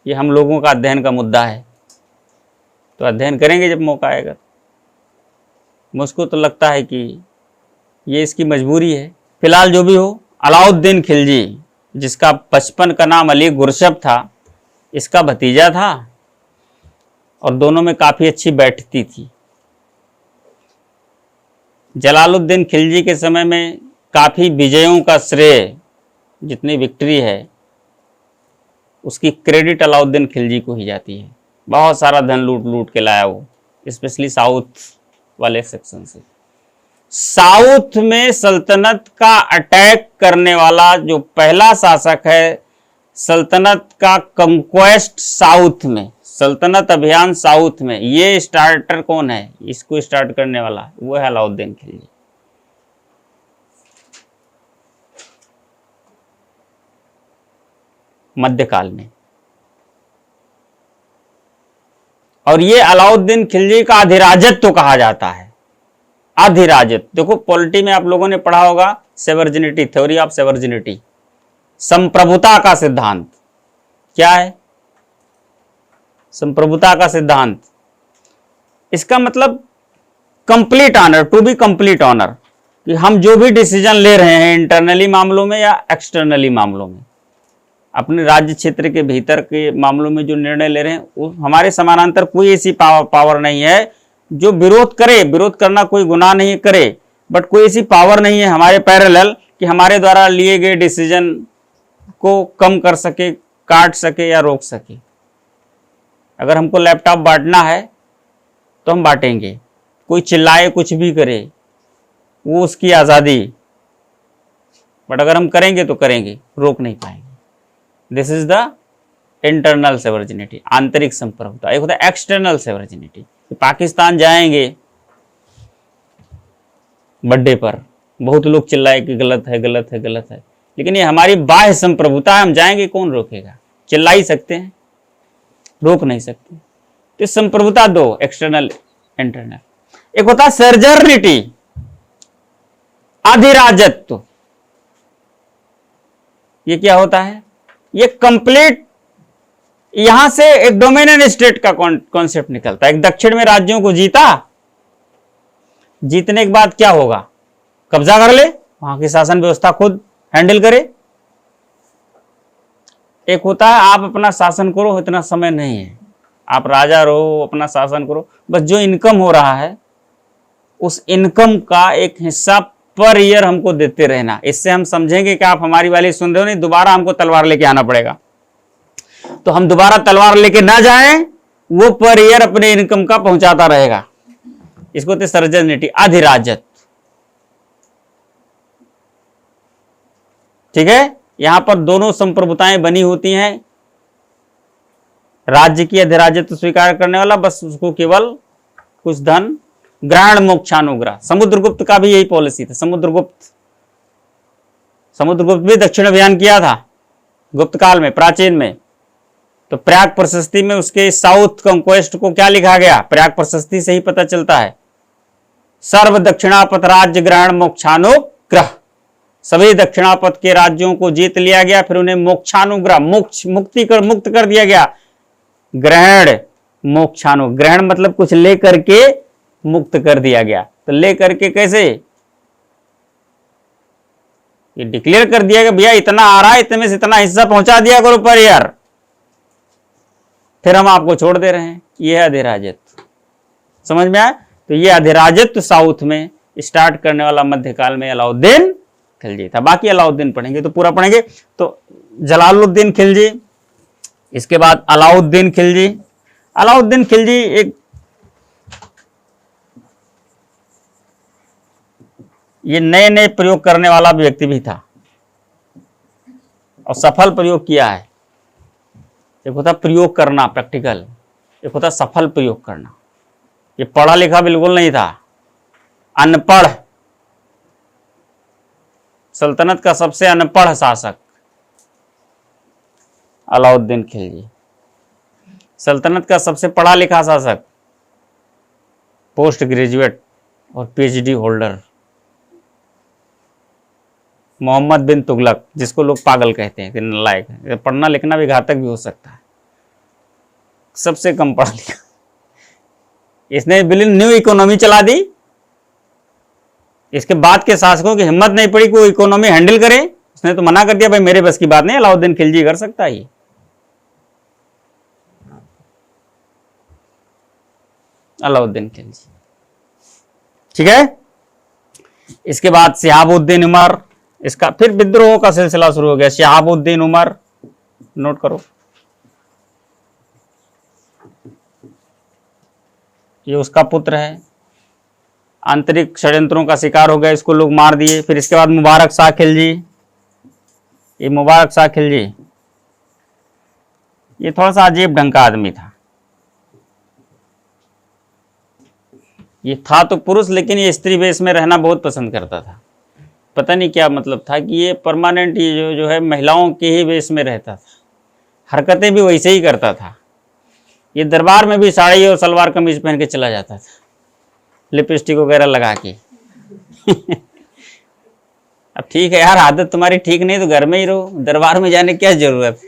ये हम लोगों का अध्ययन का मुद्दा है, तो अध्ययन करेंगे जब मौका आएगा। मुझको तो लगता है कि ये इसकी मजबूरी है। फिलहाल जो भी हो, अलाउद्दीन खिलजी, जिसका बचपन का नाम अली गुरशब था, इसका भतीजा था और दोनों में काफ़ी अच्छी बैठती थी। जलालुद्दीन खिलजी के समय में काफ़ी विजयों का श्रेय, जितनी विक्ट्री है, उसकी क्रेडिट अलाउद्दीन खिलजी को ही जाती है। बहुत सारा धन लूट के लाया वो, स्पेशली साउथ वाले सेक्शन से। साउथ में सल्तनत का अटैक करने वाला जो पहला शासक है, सल्तनत का कंक्वेस्ट साउथ में, सल्तनत अभियान साउथ में, ये स्टार्टर कौन है? इसको स्टार्ट करने वाला वो है अलाउद्दीन खिलजी। मध्यकाल में। और ये अलाउद्दीन खिलजी का अधिराजत्व कहा जाता है। अधिराजत्व, देखो पॉलिटी में आप लोगों ने पढ़ा होगा सेवर्जिनिटी, थ्योरी ऑफ सेवर्जिनिटी। संप्रभुता का सिद्धांत क्या है? संप्रभुता का सिद्धांत, इसका मतलब complete honour, to be complete honour, कि हम जो भी डिसीजन ले रहे हैं इंटरनली मामलों में या एक्सटर्नली मामलों में, अपने राज्य क्षेत्र के भीतर के मामलों में जो निर्णय ले रहे हैं, वो हमारे समानांतर कोई ऐसी पावर नहीं है जो विरोध करे। विरोध करना कोई गुनाह नहीं करे, बट कोई ऐसी पावर नहीं है हमारे पैरेलल कि हमारे द्वारा लिए गए डिसीजन को कम कर सके, काट सके या रोक सके। अगर हमको लैपटॉप बांटना है तो हम बांटेंगे, कोई चिल्लाए कुछ भी करे, वो उसकी आज़ादी, बट अगर हम करेंगे तो करेंगे, रोक नहीं पाएंगे। दिस इज द इंटरनल सेवर्जिनिटी, आंतरिक संप्रभुता। एक होता है एक्सटर्नल सेवर्जिनिटी, पाकिस्तान जाएंगे बर्थडे पर, बहुत लोग चिल्लाए कि गलत है गलत है गलत है, लेकिन ये हमारी बाह्य संप्रभुता है, हम जाएंगे, कौन रोकेगा? चिल्ला ही सकते हैं, रोक नहीं सकते। तो संप्रभुता दो, एक्सटर्नल इंटरनल। एक होता है सर्जरिटी, अधिराजत्व। ये क्या होता है? ये कंप्लीट, यहां से एक डोमिनियन स्टेट का कॉन्सेप्ट निकलता है। एक दक्षिण में राज्यों को जीता, जीतने के बाद क्या होगा? कब्जा कर ले, वहां की शासन व्यवस्था खुद हैंडल करे। एक होता है आप अपना शासन करो, इतना समय नहीं है, आप राजा रहो, अपना शासन करो, बस जो इनकम हो रहा है उस इनकम का एक हिस्सा पर ईयर हमको देते रहना। इससे हम समझेंगे कि आप हमारी वाली सुन रहे हो नहीं, दोबारा हमको तलवार लेके आना पड़ेगा। तो हम दोबारा तलवार लेके ना जाएं, वो पर ईयर अपने इनकम का पहुंचाता रहेगा। इसको तो सर्जनिटी, अधिराजत्व। ठीक है, यहां पर दोनों संप्रभुताएं बनी होती हैं। राज्य की अधिराजत्व स्वीकार करने वाला, बस उसको केवल कुछ धन, ग्रहण मोक्षानुग्रह। समुद्रगुप्त का भी यही पॉलिसी था। समुद्रगुप्त भी दक्षिण अभियान किया था गुप्त काल में, प्राचीन में। तो प्रयाग प्रशस्ति में उसके साउथ कंक्वेस्ट को क्या लिखा गया? प्रयाग प्रशस्ति से ही पता चलता है, सर्व दक्षिणापथ राज्य ग्रहण मोक्षानुग्रह। सभी दक्षिणापथ के राज्यों को जीत लिया गया, फिर उन्हें मोक्षानुग्रह, मुक्त कर दिया गया। ग्रहण मोक्षानुग्रह, ग्रहण मतलब कुछ लेकर के मुक्त कर दिया गया। तो लेकर के कैसे? ये डिक्लेयर कर दिया कि भैया इतना आ रहा है, इतने में से इतना हिस्सा पहुंचा दिया करो पर ईयर, फिर हम आपको छोड़ दे रहे हैं। ये है अधिराजत्व। समझ में आया? तो ये अधिराजत्व साउथ में स्टार्ट करने वाला मध्यकाल में अलाउद्दीन खिलजी था। बाकी अलाउद्दीन पढ़ेंगे तो पूरा पढ़ेंगे। तो जलालुद्दीन खिलजी, इसके बाद अलाउद्दीन खिलजी। अलाउद्दीन खिलजी एक ये नए नए प्रयोग करने वाला व्यक्ति भी था और सफल प्रयोग किया है। एक होता प्रयोग करना प्रैक्टिकल, एक होता सफल प्रयोग करना। ये पढ़ा लिखा बिल्कुल नहीं था, अनपढ़, सल्तनत का सबसे अनपढ़ शासक अलाउद्दीन खिलजी। सल्तनत का सबसे पढ़ा लिखा शासक, पोस्ट ग्रेजुएट और पीएचडी होल्डर मोहम्मद बिन तुगलक, जिसको लोग पागल कहते हैं कि नालायक है। पढ़ना लिखना भी घातक भी हो सकता है। सबसे कम पढ़ा लिखा, इसने बिल्कुल न्यू इकोनॉमी चला दी। इसके बाद के शासकों की हिम्मत नहीं पड़ी कि वो इकोनॉमी हैंडल करे। उसने तो मना कर दिया, भाई मेरे बस की बात नहीं, अलाउद्दीन खिलजी कर सकता है। अलाउद्दीन खिलजी, ठीक है। इसके बाद शिहाबुद्दीन उमर, इसका फिर विद्रोह का सिलसिला शुरू हो गया। शिहाबुद्दीन उमर, नोट करो, ये उसका पुत्र है। आंतरिक षड्यंत्रों का शिकार हो गया, इसको लोग मार दिए। फिर इसके बाद मुबारक शाह खिलजी, ये मुबारक शाह खिलजी ये थोड़ा सा अजीब ढंग का आदमी था। ये था तो पुरुष, लेकिन ये स्त्री वेश में रहना बहुत पसंद करता था। पता नहीं क्या मतलब था कि ये परमानेंट ये जो है महिलाओं के ही वेश में रहता था, हरकतें भी वैसे ही करता था। ये दरबार में भी साड़ी और सलवार कमीज पहन के चला जाता था, लिपस्टिक वगैरह लगा के अब ठीक है यार, आदत तुम्हारी ठीक नहीं तो घर में ही रहो, दरबार में जाने की क्या जरूरत।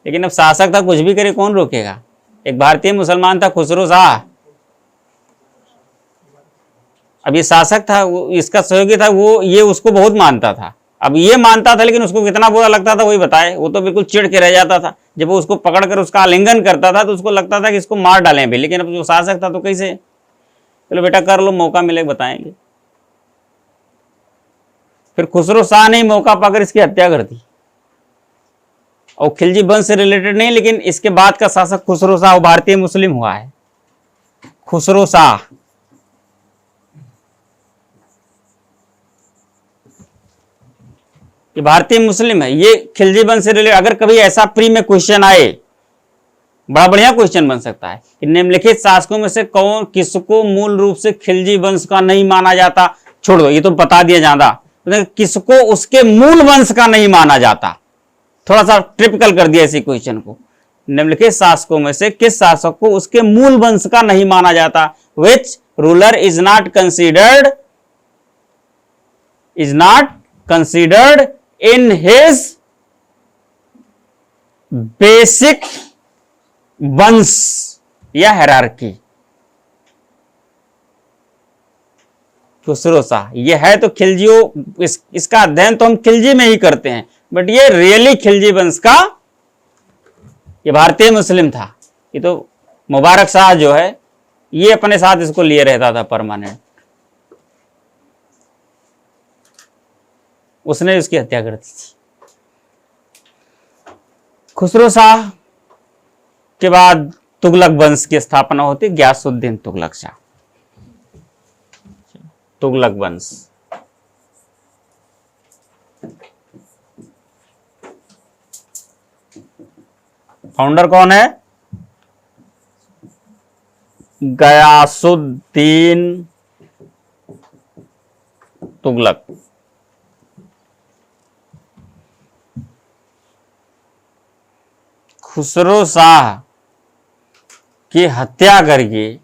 लेकिन अब शासक था, कुछ भी करे कौन रोकेगा। एक भारतीय मुसलमान था खुसरो शाह, अब ये शासक था, वो इसका सहयोगी था, वो ये उसको बहुत मानता था। अब ये मानता था लेकिन उसको कितना बुरा लगता था वही बताए। वो तो बिल्कुल चिढ़ के रह जाता था, जब वो उसको पकड़कर उसका आलिंगन करता था तो उसको लगता था कि इसको मार डालें भी। लेकिन अब जो शासक था तो कैसे, चलो बेटा कर लो, मौका मिले बताएंगे। फिर खुसरो शाह ने मौका पाकर इसकी हत्या कर दी। और खिलजी वंश से रिलेटेड नहीं, लेकिन इसके बाद का शासक खुसरो शाह भारतीय मुस्लिम हुआ है। खुसरो शाह ये भारतीय मुस्लिम है, ये खिलजी वंश से रिलेटेड। अगर कभी ऐसा प्री में क्वेश्चन आए, बड़ा बढ़िया क्वेश्चन बन सकता है कि निम्नलिखित शासकों में से कौन किसको मूल रूप से खिलजी वंश का नहीं माना जाता, छोड़ दो ये तो बता दिया ज्यादा, किसको उसके मूल वंश का नहीं माना जाता, थोड़ा सा टिपिकल कर दिया इसी क्वेश्चन को। निम्नलिखित शासकों में से किस शासक को उसके मूल वंश का नहीं माना जाता, which ruler is not considered in his basic वंश या हायरार्की। खुसरो शाह ये है तो खिलजियों, इसका अध्ययन तो हम खिलजी में ही करते हैं, बट ये रियली खिलजी वंश का, ये भारतीय मुस्लिम था। ये तो मुबारक शाह जो है ये अपने साथ इसको लिए रहता था परमानेंट, उसने उसकी हत्या कर दी थी। खुसरो शाह के बाद तुगलक वंश की स्थापना होती, गयासुद्दीन तुगलक शाह, तुगलक वंश। फाउंडर कौन है, गयासुद्दीन तुगलक। खुसरो शाह की हत्या करके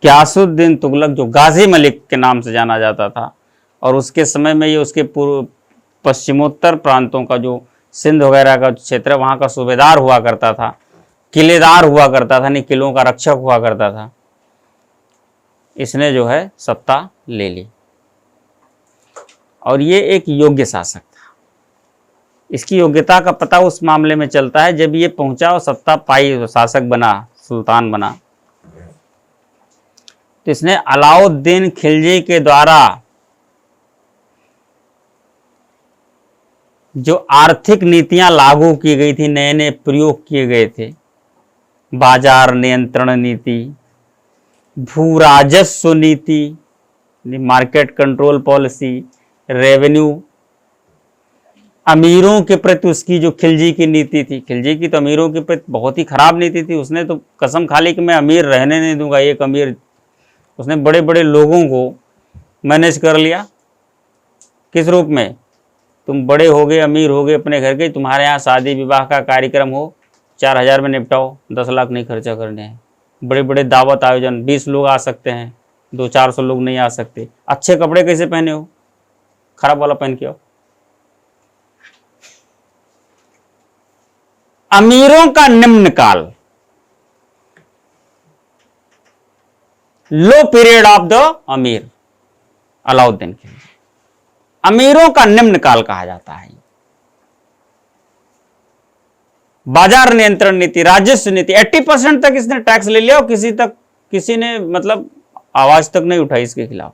गयासुद्दीन तुगलक, जो गाजी मलिक के नाम से जाना जाता था, और उसके समय में ये उसके पूर्व पश्चिमोत्तर प्रांतों का जो सिंध वगैरह का क्षेत्र है वहां का सूबेदार हुआ करता था, किलेदार हुआ करता था, नहीं किलों का रक्षक हुआ करता था। इसने जो है सत्ता ले ली और ये एक योग्य शासक था। इसकी योग्यता का पता उस मामले में चलता है जब ये पहुंचा और सत्ता पाई, शासक बना, सुल्तान बना, तो इसने अलाउद्दीन खिलजी के द्वारा जो आर्थिक नीतियां लागू की गई थी, नए नए प्रयोग किए गए थे, बाजार नियंत्रण नीति, भू राजस्व नीति, मार्केट कंट्रोल पॉलिसी, रेवेन्यू, अमीरों के प्रति उसकी जो खिलजी की नीति थी, खिलजी की तो अमीरों के प्रति बहुत ही खराब नीति थी। उसने तो कसम खा ली कि मैं अमीर रहने नहीं दूंगा एक अमीर। उसने बड़े बड़े लोगों को मैनेज कर लिया, किस रूप में, तुम बड़े हो गए, अमीर हो गए अपने घर के, तुम्हारे यहाँ शादी विवाह का कार्यक्रम हो 4000 में निपटाओ, 10 लाख नहीं खर्चा करने हैं। बड़े बड़े दावत आयोजन, 20 लोग आ सकते हैं, 200-400 लोग नहीं आ सकते। अच्छे कपड़े कैसे पहने हो, खराब वाला पहन के आओ। अमीरों का निम्न काल, लो पीरियड ऑफ द अमीर, अलाउद्दीन खिलजी, अमीरों का निम्न काल कहा जाता है। बाजार नियंत्रण नीति, राजस्व नीति, 80% तक इसने टैक्स ले लिया और किसी ने मतलब आवाज तक नहीं उठाई इसके खिलाफ,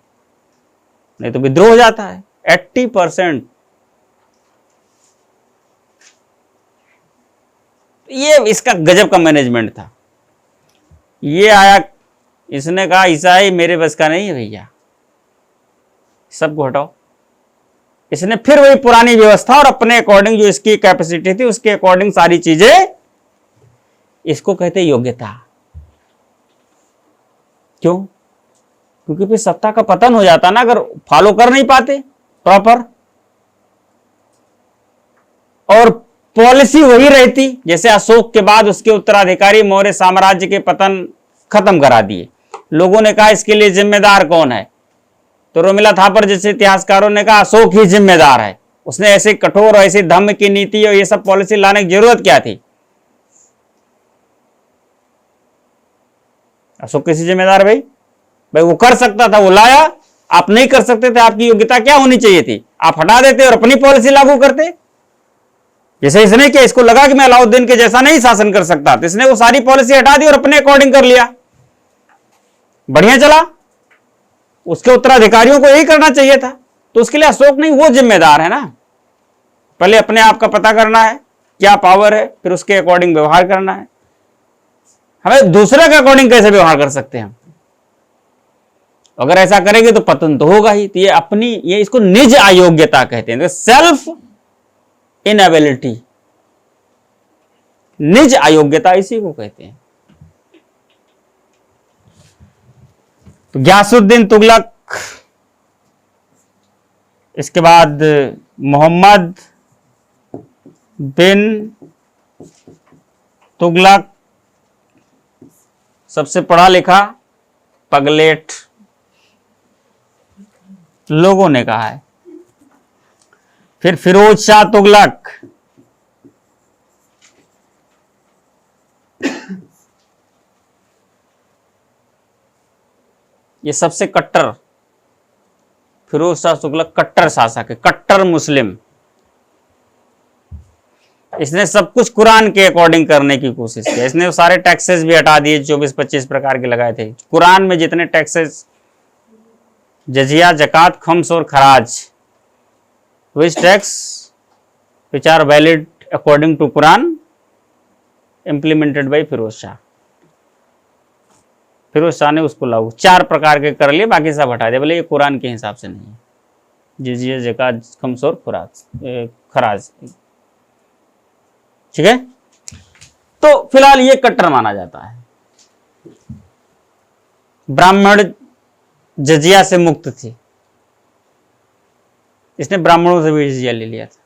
नहीं तो विद्रोह हो जाता है। 80%। ये इसका गजब का मैनेजमेंट था। ये आया, इसने कहा ईसाई मेरे बस का नहीं है भैया, सबको हटाओ। इसने फिर वही पुरानी व्यवस्था और अपने अकॉर्डिंग जो इसकी कैपेसिटी थी उसके अकॉर्डिंग सारी चीजें, इसको कहते योग्यता। क्यों? क्योंकि फिर सत्ता का पतन हो जाता ना अगर फॉलो कर नहीं पाते प्रॉपर, और पॉलिसी वही रहती। जैसे अशोक के बाद उसके उत्तराधिकारी मौर्य साम्राज्य के पतन खत्म करा दिए, लोगों ने कहा इसके लिए जिम्मेदार कौन है, तो रोमिला थापर जैसे इतिहासकारों ने कहा अशोक ही जिम्मेदार है, उसने ऐसे कठोर और ऐसी धम्म की नीति और ये सब पॉलिसी लाने की जरूरत क्या थी? अशोक किसी जिम्मेदार भाई? भाई वो कर सकता था, वो लाया, आप नहीं कर सकते थे, आपकी योग्यता क्या होनी चाहिए थी? आप हटा देते और अपनी पॉलिसी लागू करते। जैसे इसने किया, इसको लगा कि मैं अलाउद्दीन के जैसा नहीं शासन कर सकता, तो इसने वो सारी पॉलिसी हटा दी और अपने अकॉर्डिंग कर लिया, बढ़िया चला। उसके उत्तराधिकारियों को यही करना चाहिए था। तो उसके लिए अशोक नहीं, वो जिम्मेदार है ना। पहले अपने आप का पता करना है, क्या पावर है, फिर उसके अकॉर्डिंग व्यवहार करना है। हमें दूसरे के अकॉर्डिंग कैसे व्यवहार कर सकते हैं हम? अगर ऐसा करेंगे तो पतन तो होगा ही। तो ये अपनी, ये इसको निज अयोग्यता कहते हैं, सेल्फ इनएबिलिटी, निज अयोग्यता इसी को कहते हैं। तो गयासुद्दीन तुगलक, इसके बाद मोहम्मद बिन तुगलक, सबसे पढ़ा लिखा पगलेट लोगों ने कहा है। फिर फिरोज शाह तुगलक, ये सबसे कट्टर, फिरोज शाह तुगलक कट्टर शासक है, कट्टर मुस्लिम। इसने सब कुछ कुरान के अकॉर्डिंग करने की कोशिश की। इसने सारे टैक्सेस भी हटा दिए, 24-25 प्रकार के लगाए थे। कुरान में जितने टैक्सेस, जजिया, जकात, खम्स और खराज, which tax which are valid according to Quran, implemented by Firoz Shah. Firoz Shah ने उसको लागू 4 प्रकार के कर लिए, बाकी सब हटा दिया, बोले ये कुरान के हिसाब से नहीं है। जजिया, जकात, खम्स और खराज, ठीक है। तो फिलहाल ये कट्टर माना जाता है। ब्राह्मण जजिया से मुक्त थे, इसने ब्राह्मणों से भी जजिया ले लिया था।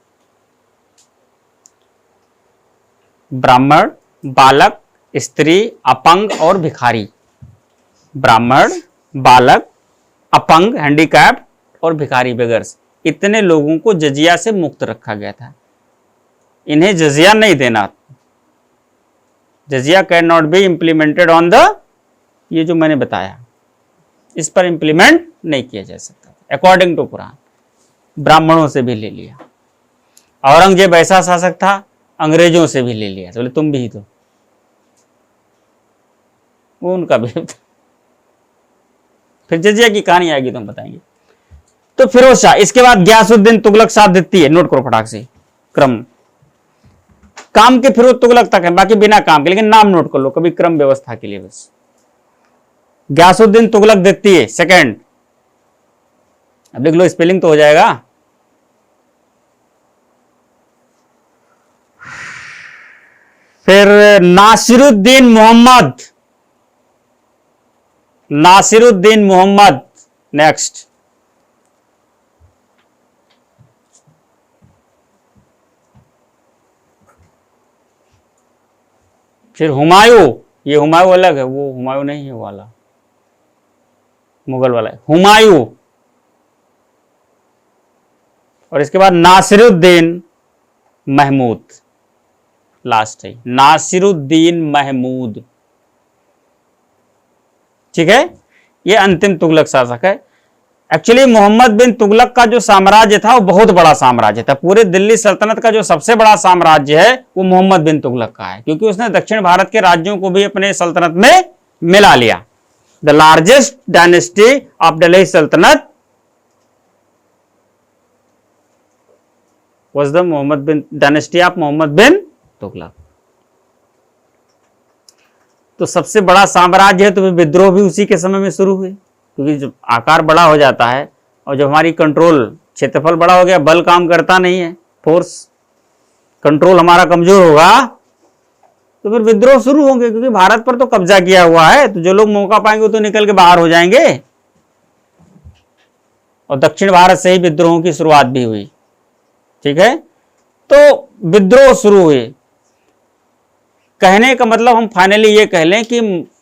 ब्राह्मण, बालक, स्त्री, अपंग और भिखारी। ब्राह्मण, बालक, अपंग, हैंडीकैप्ड और भिखारी, बेगर्स, इतने लोगों को जजिया से मुक्त रखा गया था। इन्हें जजिया नहीं देना। जजिया can not be implemented on the, ये जो मैंने बताया, इस पर इंप्लीमेंट नहीं किया जा सकता अकॉर्डिंग टू कुरान। ब्राह्मणों से भी ले लिया। औरंगजेब ऐसा शासक था, अंग्रेजों से भी ले लिया, तो बोले तुम भी तो, वो उनका भी। फिर जजिया की कहानी आएगी तो हम बताएंगे। तो फिरोज शाह, इसके बाद गयासुद्दीन तुगलक शाह द्वितीय, नोट करो फटाक से क्रम। काम के फिरोज तुगलक तक है, बाकी बिना काम के, लेकिन नाम नोट कर लो कभी क्रम व्यवस्था के लिए बस। गयासुद्दीन तुगलक द्वितीय, सेकंड, अब लिख लो, स्पेलिंग तो हो जाएगा। फिर नासिरुद्दीन मोहम्मद, नासिरुद्दीन मोहम्मद नेक्स्ट। फिर हुमायूं, ये हुमायूं अलग है, वो हुमायूं नहीं है वाला, मुगल वाला है हुमायूं। और इसके बाद नासिरुद्दीन महमूद, लास्ट है नासिरुद्दीन महमूद, ठीक है। ये अंतिम तुगलक शासक है। एक्चुअली मोहम्मद बिन तुगलक का जो साम्राज्य था वो बहुत बड़ा साम्राज्य था। पूरे दिल्ली सल्तनत का जो सबसे बड़ा साम्राज्य है वो मोहम्मद बिन तुगलक का है, क्योंकि उसने दक्षिण भारत के राज्यों को भी अपने सल्तनत में मिला लिया। The largest dynasty of Delhi sultanate was the Mohammad bin dynasty of Mohammad bin Tughlaq. तो सबसे बड़ा साम्राज्य है, तो विद्रोह भी उसी के समय में शुरू हुए, क्योंकि जब आकार बड़ा हो जाता है और जब हमारी कंट्रोल, क्षेत्रफल बड़ा हो गया, बल काम करता नहीं है, फोर्स कंट्रोल हमारा कमजोर होगा, तो फिर विद्रोह शुरू होंगे, क्योंकि भारत पर तो कब्जा किया हुआ है। तो जो लोग मौका पाएंगे तो निकल के बाहर हो जाएंगे। और दक्षिण भारत से ही विद्रोहों की शुरुआत भी हुई, ठीक है। तो विद्रोह शुरू हुए, कहने का मतलब हम फाइनली ये कह लें कि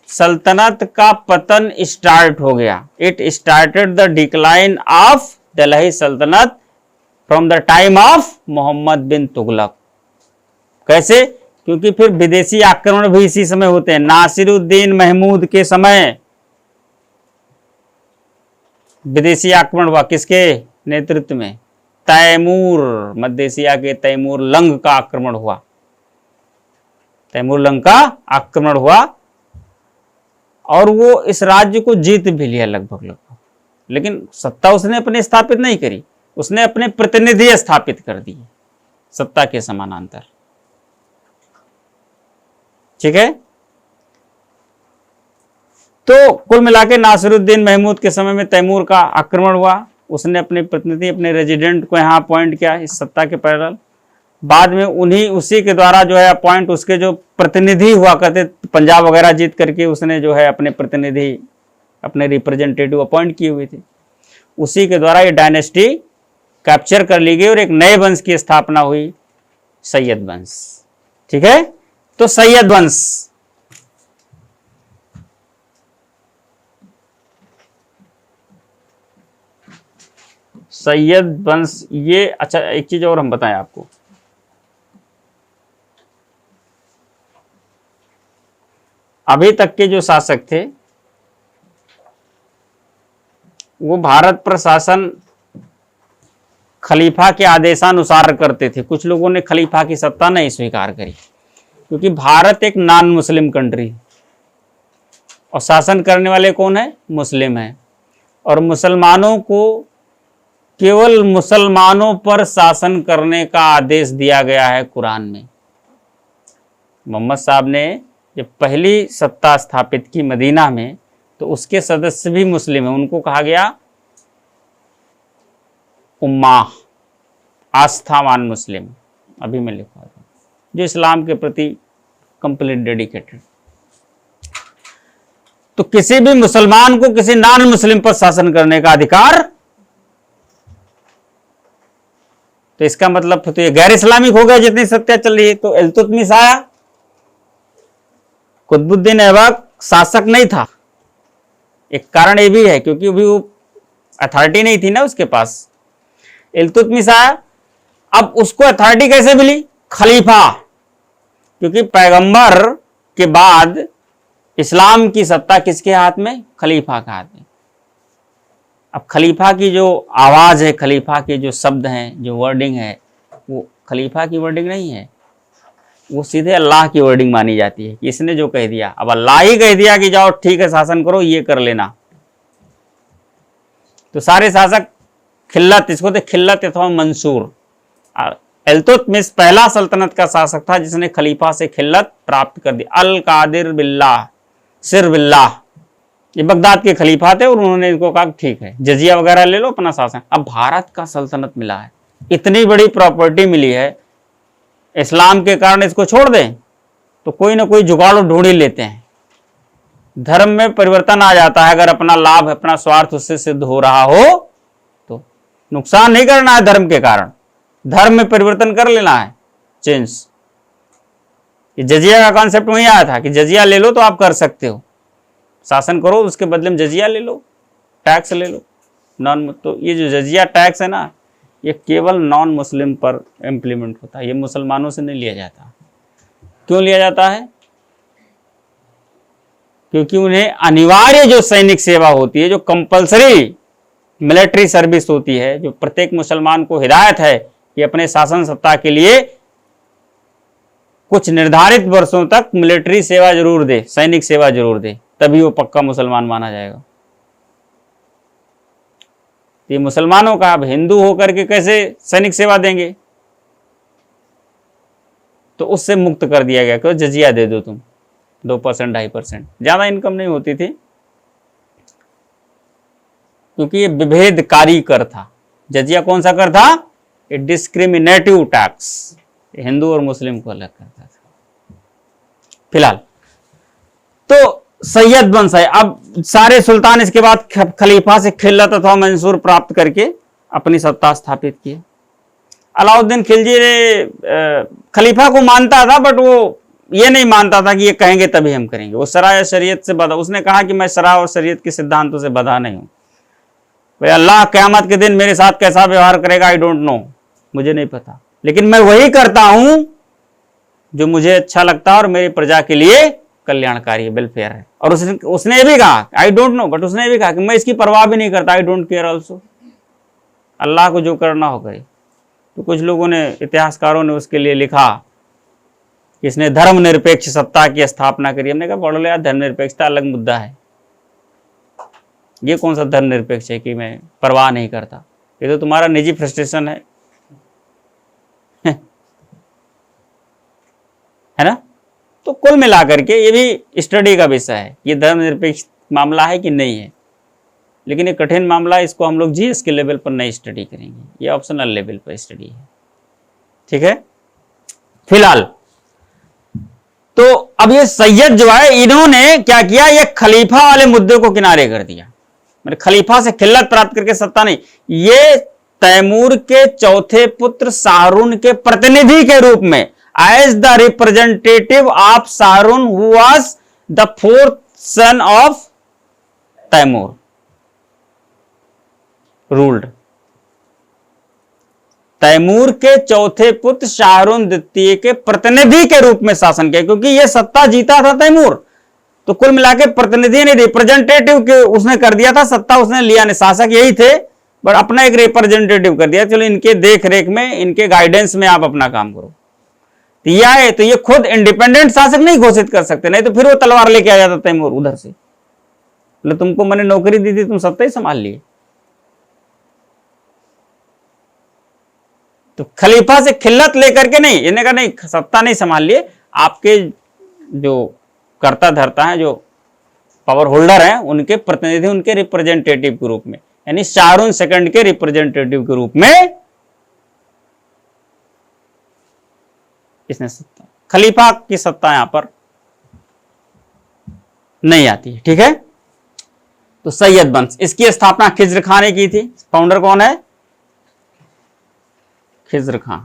सल्तनत का पतन स्टार्ट हो गया। It started the decline of Delhi sultanate from the time of Mohammad bin Tughlaq. कैसे? क्योंकि फिर विदेशी आक्रमण भी इसी समय होते हैं। नासिरुद्दीन महमूद के समय विदेशी आक्रमण हुआ, किसके नेतृत्व में? तैमूर, मध्य एशिया के तैमूर लंग का आक्रमण हुआ। तैमूर लंग का आक्रमण हुआ और वो इस राज्य को जीत भी लिया लगभग, लेकिन सत्ता उसने अपने स्थापित नहीं करी, उसने अपने प्रतिनिधि स्थापित कर दिए सत्ता के समानांतर। ठीक है, तो कुल मिलाकर नासिरुद्दीन महमूद के समय में तैमूर का आक्रमण हुआ, उसने अपने प्रतिनिधि, अपने रेजिडेंट को यहाँ अपॉइंट किया इस सत्ता के पैरेलल। बाद में उसी के द्वारा जो है अपॉइंट, उसके जो प्रतिनिधि हुआ करते, पंजाब वगैरह जीत करके उसने जो है अपने प्रतिनिधि, अपने रिप्रेजेंटेटिव अपॉइंट किए हुए थे। उसी के द्वारा ये डायनेस्टी कैप्चर कर ली गई और एक नए वंश की स्थापना हुई, सैयद वंश। ठीक है, तो सैयद वंश, सैयद वंश ये, अच्छा एक चीज और हम बताएं आपको, अभी तक के जो शासक थे वो भारत पर शासन खलीफा के आदेशानुसार करते थे। कुछ लोगों ने खलीफा की सत्ता नहीं स्वीकार करी, क्योंकि भारत एक नॉन मुस्लिम कंट्री और शासन करने वाले कौन है? मुस्लिम है, और मुसलमानों को केवल मुसलमानों पर शासन करने का आदेश दिया गया है कुरान में। मोहम्मद साहब ने जब पहली सत्ता स्थापित की मदीना में, तो उसके सदस्य भी मुस्लिम हैं, उनको कहा गया उम्मा, आस्थावान मुस्लिम, अभी मैं लिखवा रहा हूं, जो इस्लाम के प्रति कंप्लीट डेडिकेटेड। तो किसी भी मुसलमान को किसी नॉन मुस्लिम पर शासन करने का अधिकार, तो इसका मतलब तो ये गैर इस्लामिक हो गया जितनी सत्ता चल रही है। तो इल्तुतमिश आया, कुतुबुद्दीन ऐबक शासक नहीं था, एक कारण ये भी है क्योंकि अभी वो अथॉरिटी नहीं थी ना उसके पास। इल्तुतमिश आया, अब उसको अथॉरिटी कैसे मिली? खलीफा, क्योंकि पैगंबर के बाद इस्लाम की सत्ता किसके हाथ में? खलीफा के हाथ में। अब खलीफा की जो आवाज है, खलीफा के जो शब्द हैं, जो वर्डिंग है, वो खलीफा की वर्डिंग नहीं है, वो सीधे अल्लाह की वर्डिंग मानी जाती है कि इसने जो कह दिया, अब अल्लाह ही कह दिया कि जाओ ठीक है शासन करो, ये कर लेना, तो सारे शासक खिल्लत, इसको थे खिल्लत अथवा मंसूर। इल्तुतमिश पहला सल्तनत का शासक था जिसने खलीफा से खिल्लत प्राप्त कर दी। अल कादिर बिल्लाह, सिर बिल्लाह, ये बगदाद के खलीफा थे और उन्होंने इनको कहा ठीक है जजिया वगैरह ले लो, अपना शासन। अब भारत का सल्तनत मिला है, इतनी बड़ी प्रॉपर्टी मिली है, इस्लाम के कारण इसको छोड़ दें तो कोई ना कोई जुगाड़ ढूंढ ही लेते हैं। धर्म में परिवर्तन आ जाता है, अगर अपना लाभ, अपना स्वार्थ उससे सिद्ध हो रहा हो तो नुकसान नहीं करना है धर्म के कारण, धर्म में परिवर्तन कर लेना है, चेंज। ये जजिया का कॉन्सेप्ट वहीं आया था कि जजिया ले लो तो आप कर सकते हो, शासन करो उसके बदले में जजिया ले लो, टैक्स ले लो। नॉन, तो ये जो जजिया टैक्स है ना, ये केवल नॉन मुस्लिम पर इम्प्लीमेंट होता है, ये मुसलमानों से नहीं लिया जाता। क्यों लिया जाता है? क्योंकि उन्हें अनिवार्य जो सैनिक सेवा होती है, जो कंपलसरी मिलिट्री सर्विस होती है, जो प्रत्येक मुसलमान को हिदायत है कि अपने शासन सत्ता के लिए कुछ निर्धारित वर्षों तक मिलिट्री सेवा जरूर दे, सैनिक सेवा जरूर दे, तभी वो पक्का मुसलमान माना जाएगा। ये मुसलमानों का, अब हिंदू होकर के कैसे सैनिक सेवा देंगे? तो उससे मुक्त कर दिया गया कि जजिया दे दो तुम, 2% 2.5%, ज्यादा इनकम नहीं होती थी क्योंकि ये विभेदकारी कर था। जजिया कौन सा कर था? ये डिस्क्रिमिनेटिव टैक्स, हिंदू और मुस्लिम को अलग करता था। फिलहाल तो सैयद वंश है। अब सारे सुल्तान इसके बाद खलीफा से खिल्लत अथवा मंसूर प्राप्त करके अपनी सत्ता स्थापित की। अलाउद्दीन खिलजी ने खलीफा को मानता था, बट वो ये नहीं मानता था कि ये कहेंगे तभी हम करेंगे। वो शरा या शरीयत से बधा, उसने कहा कि मैं शरा और शरीयत के सिद्धांतों से बधा नहीं हूं। भाई अल्लाह क़यामत के दिन मेरे साथ कैसा व्यवहार करेगा आई डोंट नो, मुझे नहीं पता, लेकिन मैं वही करता हूं जो मुझे अच्छा लगता है और मेरी प्रजा के लिए कल्याणकारी है, वेलफेयर है। और उसने भी कहा आई डोंट नो, बट उसने भी कहा कि मैं इसकी परवाह भी नहीं करता, आई डोंट केयर ऑल्सो, अल्लाह को जो करना हो करे। तो कुछ लोगों ने, इतिहासकारों ने उसके लिए लिखा कि इसने धर्मनिरपेक्ष सत्ता की स्थापना करी। हमने कहा पढ़ लो यार, धर्मनिरपेक्षता अलग मुद्दा है, ये कौन सा धर्मनिरपेक्ष है कि मैं परवाह नहीं करता, ये तो तुम्हारा निजी फ्रस्ट्रेशन है है ना। तो कुल मिलाकर के ये भी स्टडी का विषय है, ये धर्मनिरपेक्ष मामला है कि नहीं है, लेकिन ये कठिन मामला है, इसको हम लोग जीएस के लेवल पर नहीं स्टडी करेंगे, ये ऑप्शनल लेवल पर स्टडी है, ठीक है। फिलहाल तो अब ये सैयद जो है, इन्होंने क्या किया, ये खलीफा वाले मुद्दे को किनारे कर दिया। मैंने खलीफा से खिल्लत प्राप्त करके सत्ता नहीं, ये तैमूर के चौथे पुत्र शाहरुन के प्रतिनिधि के रूप में, as the representative of Shahrukh who was the fourth son of Timur ruled. Timur के चौथे पुत्र शाहरुन द्वितीय के प्रतिनिधि के रूप में शासन किया, क्योंकि यह सत्ता जीता था तैमूर, तो कुल मिलाकर प्रतिनिधि ने, रिप्रेजेंटेटिव के उसने कर दिया था, सत्ता उसने लिया नहीं, शासक यही थे बट अपना एक रिप्रेजेंटेटिव कर दिया, चलो इनके देख रेख में, इनके गाइडेंस में आप अपना काम करो। तो यह है, तो ये खुद इंडिपेंडेंट शासक नहीं घोषित कर सकते, नहीं तो फिर वो तलवार लेके आ जाता तैमूर उधर से, मतलब तुमको मैंने नौकरी दी थी, तुम सत्ता ही संभाल लिए। तो खलीफा से खिल्लत लेकर के नहीं, इन्हें कहा नहीं सत्ता नहीं संभाल लिए, आपके जो कर्ता धर्ता है, जो पावर होल्डर हैं, उनके प्रतिनिधि, उनके रिप्रेजेंटेटिव के रूप में, यानी शाहरुन सेकंड के रिप्रेजेंटेटिव के रूप में इसने सत्ता, खलीफा की सत्ता यहां पर नहीं आती है, ठीक है। तो सैयद वंश, इसकी स्थापना खिज्र खां ने की थी। फाउंडर कौन है? खिज्र खां।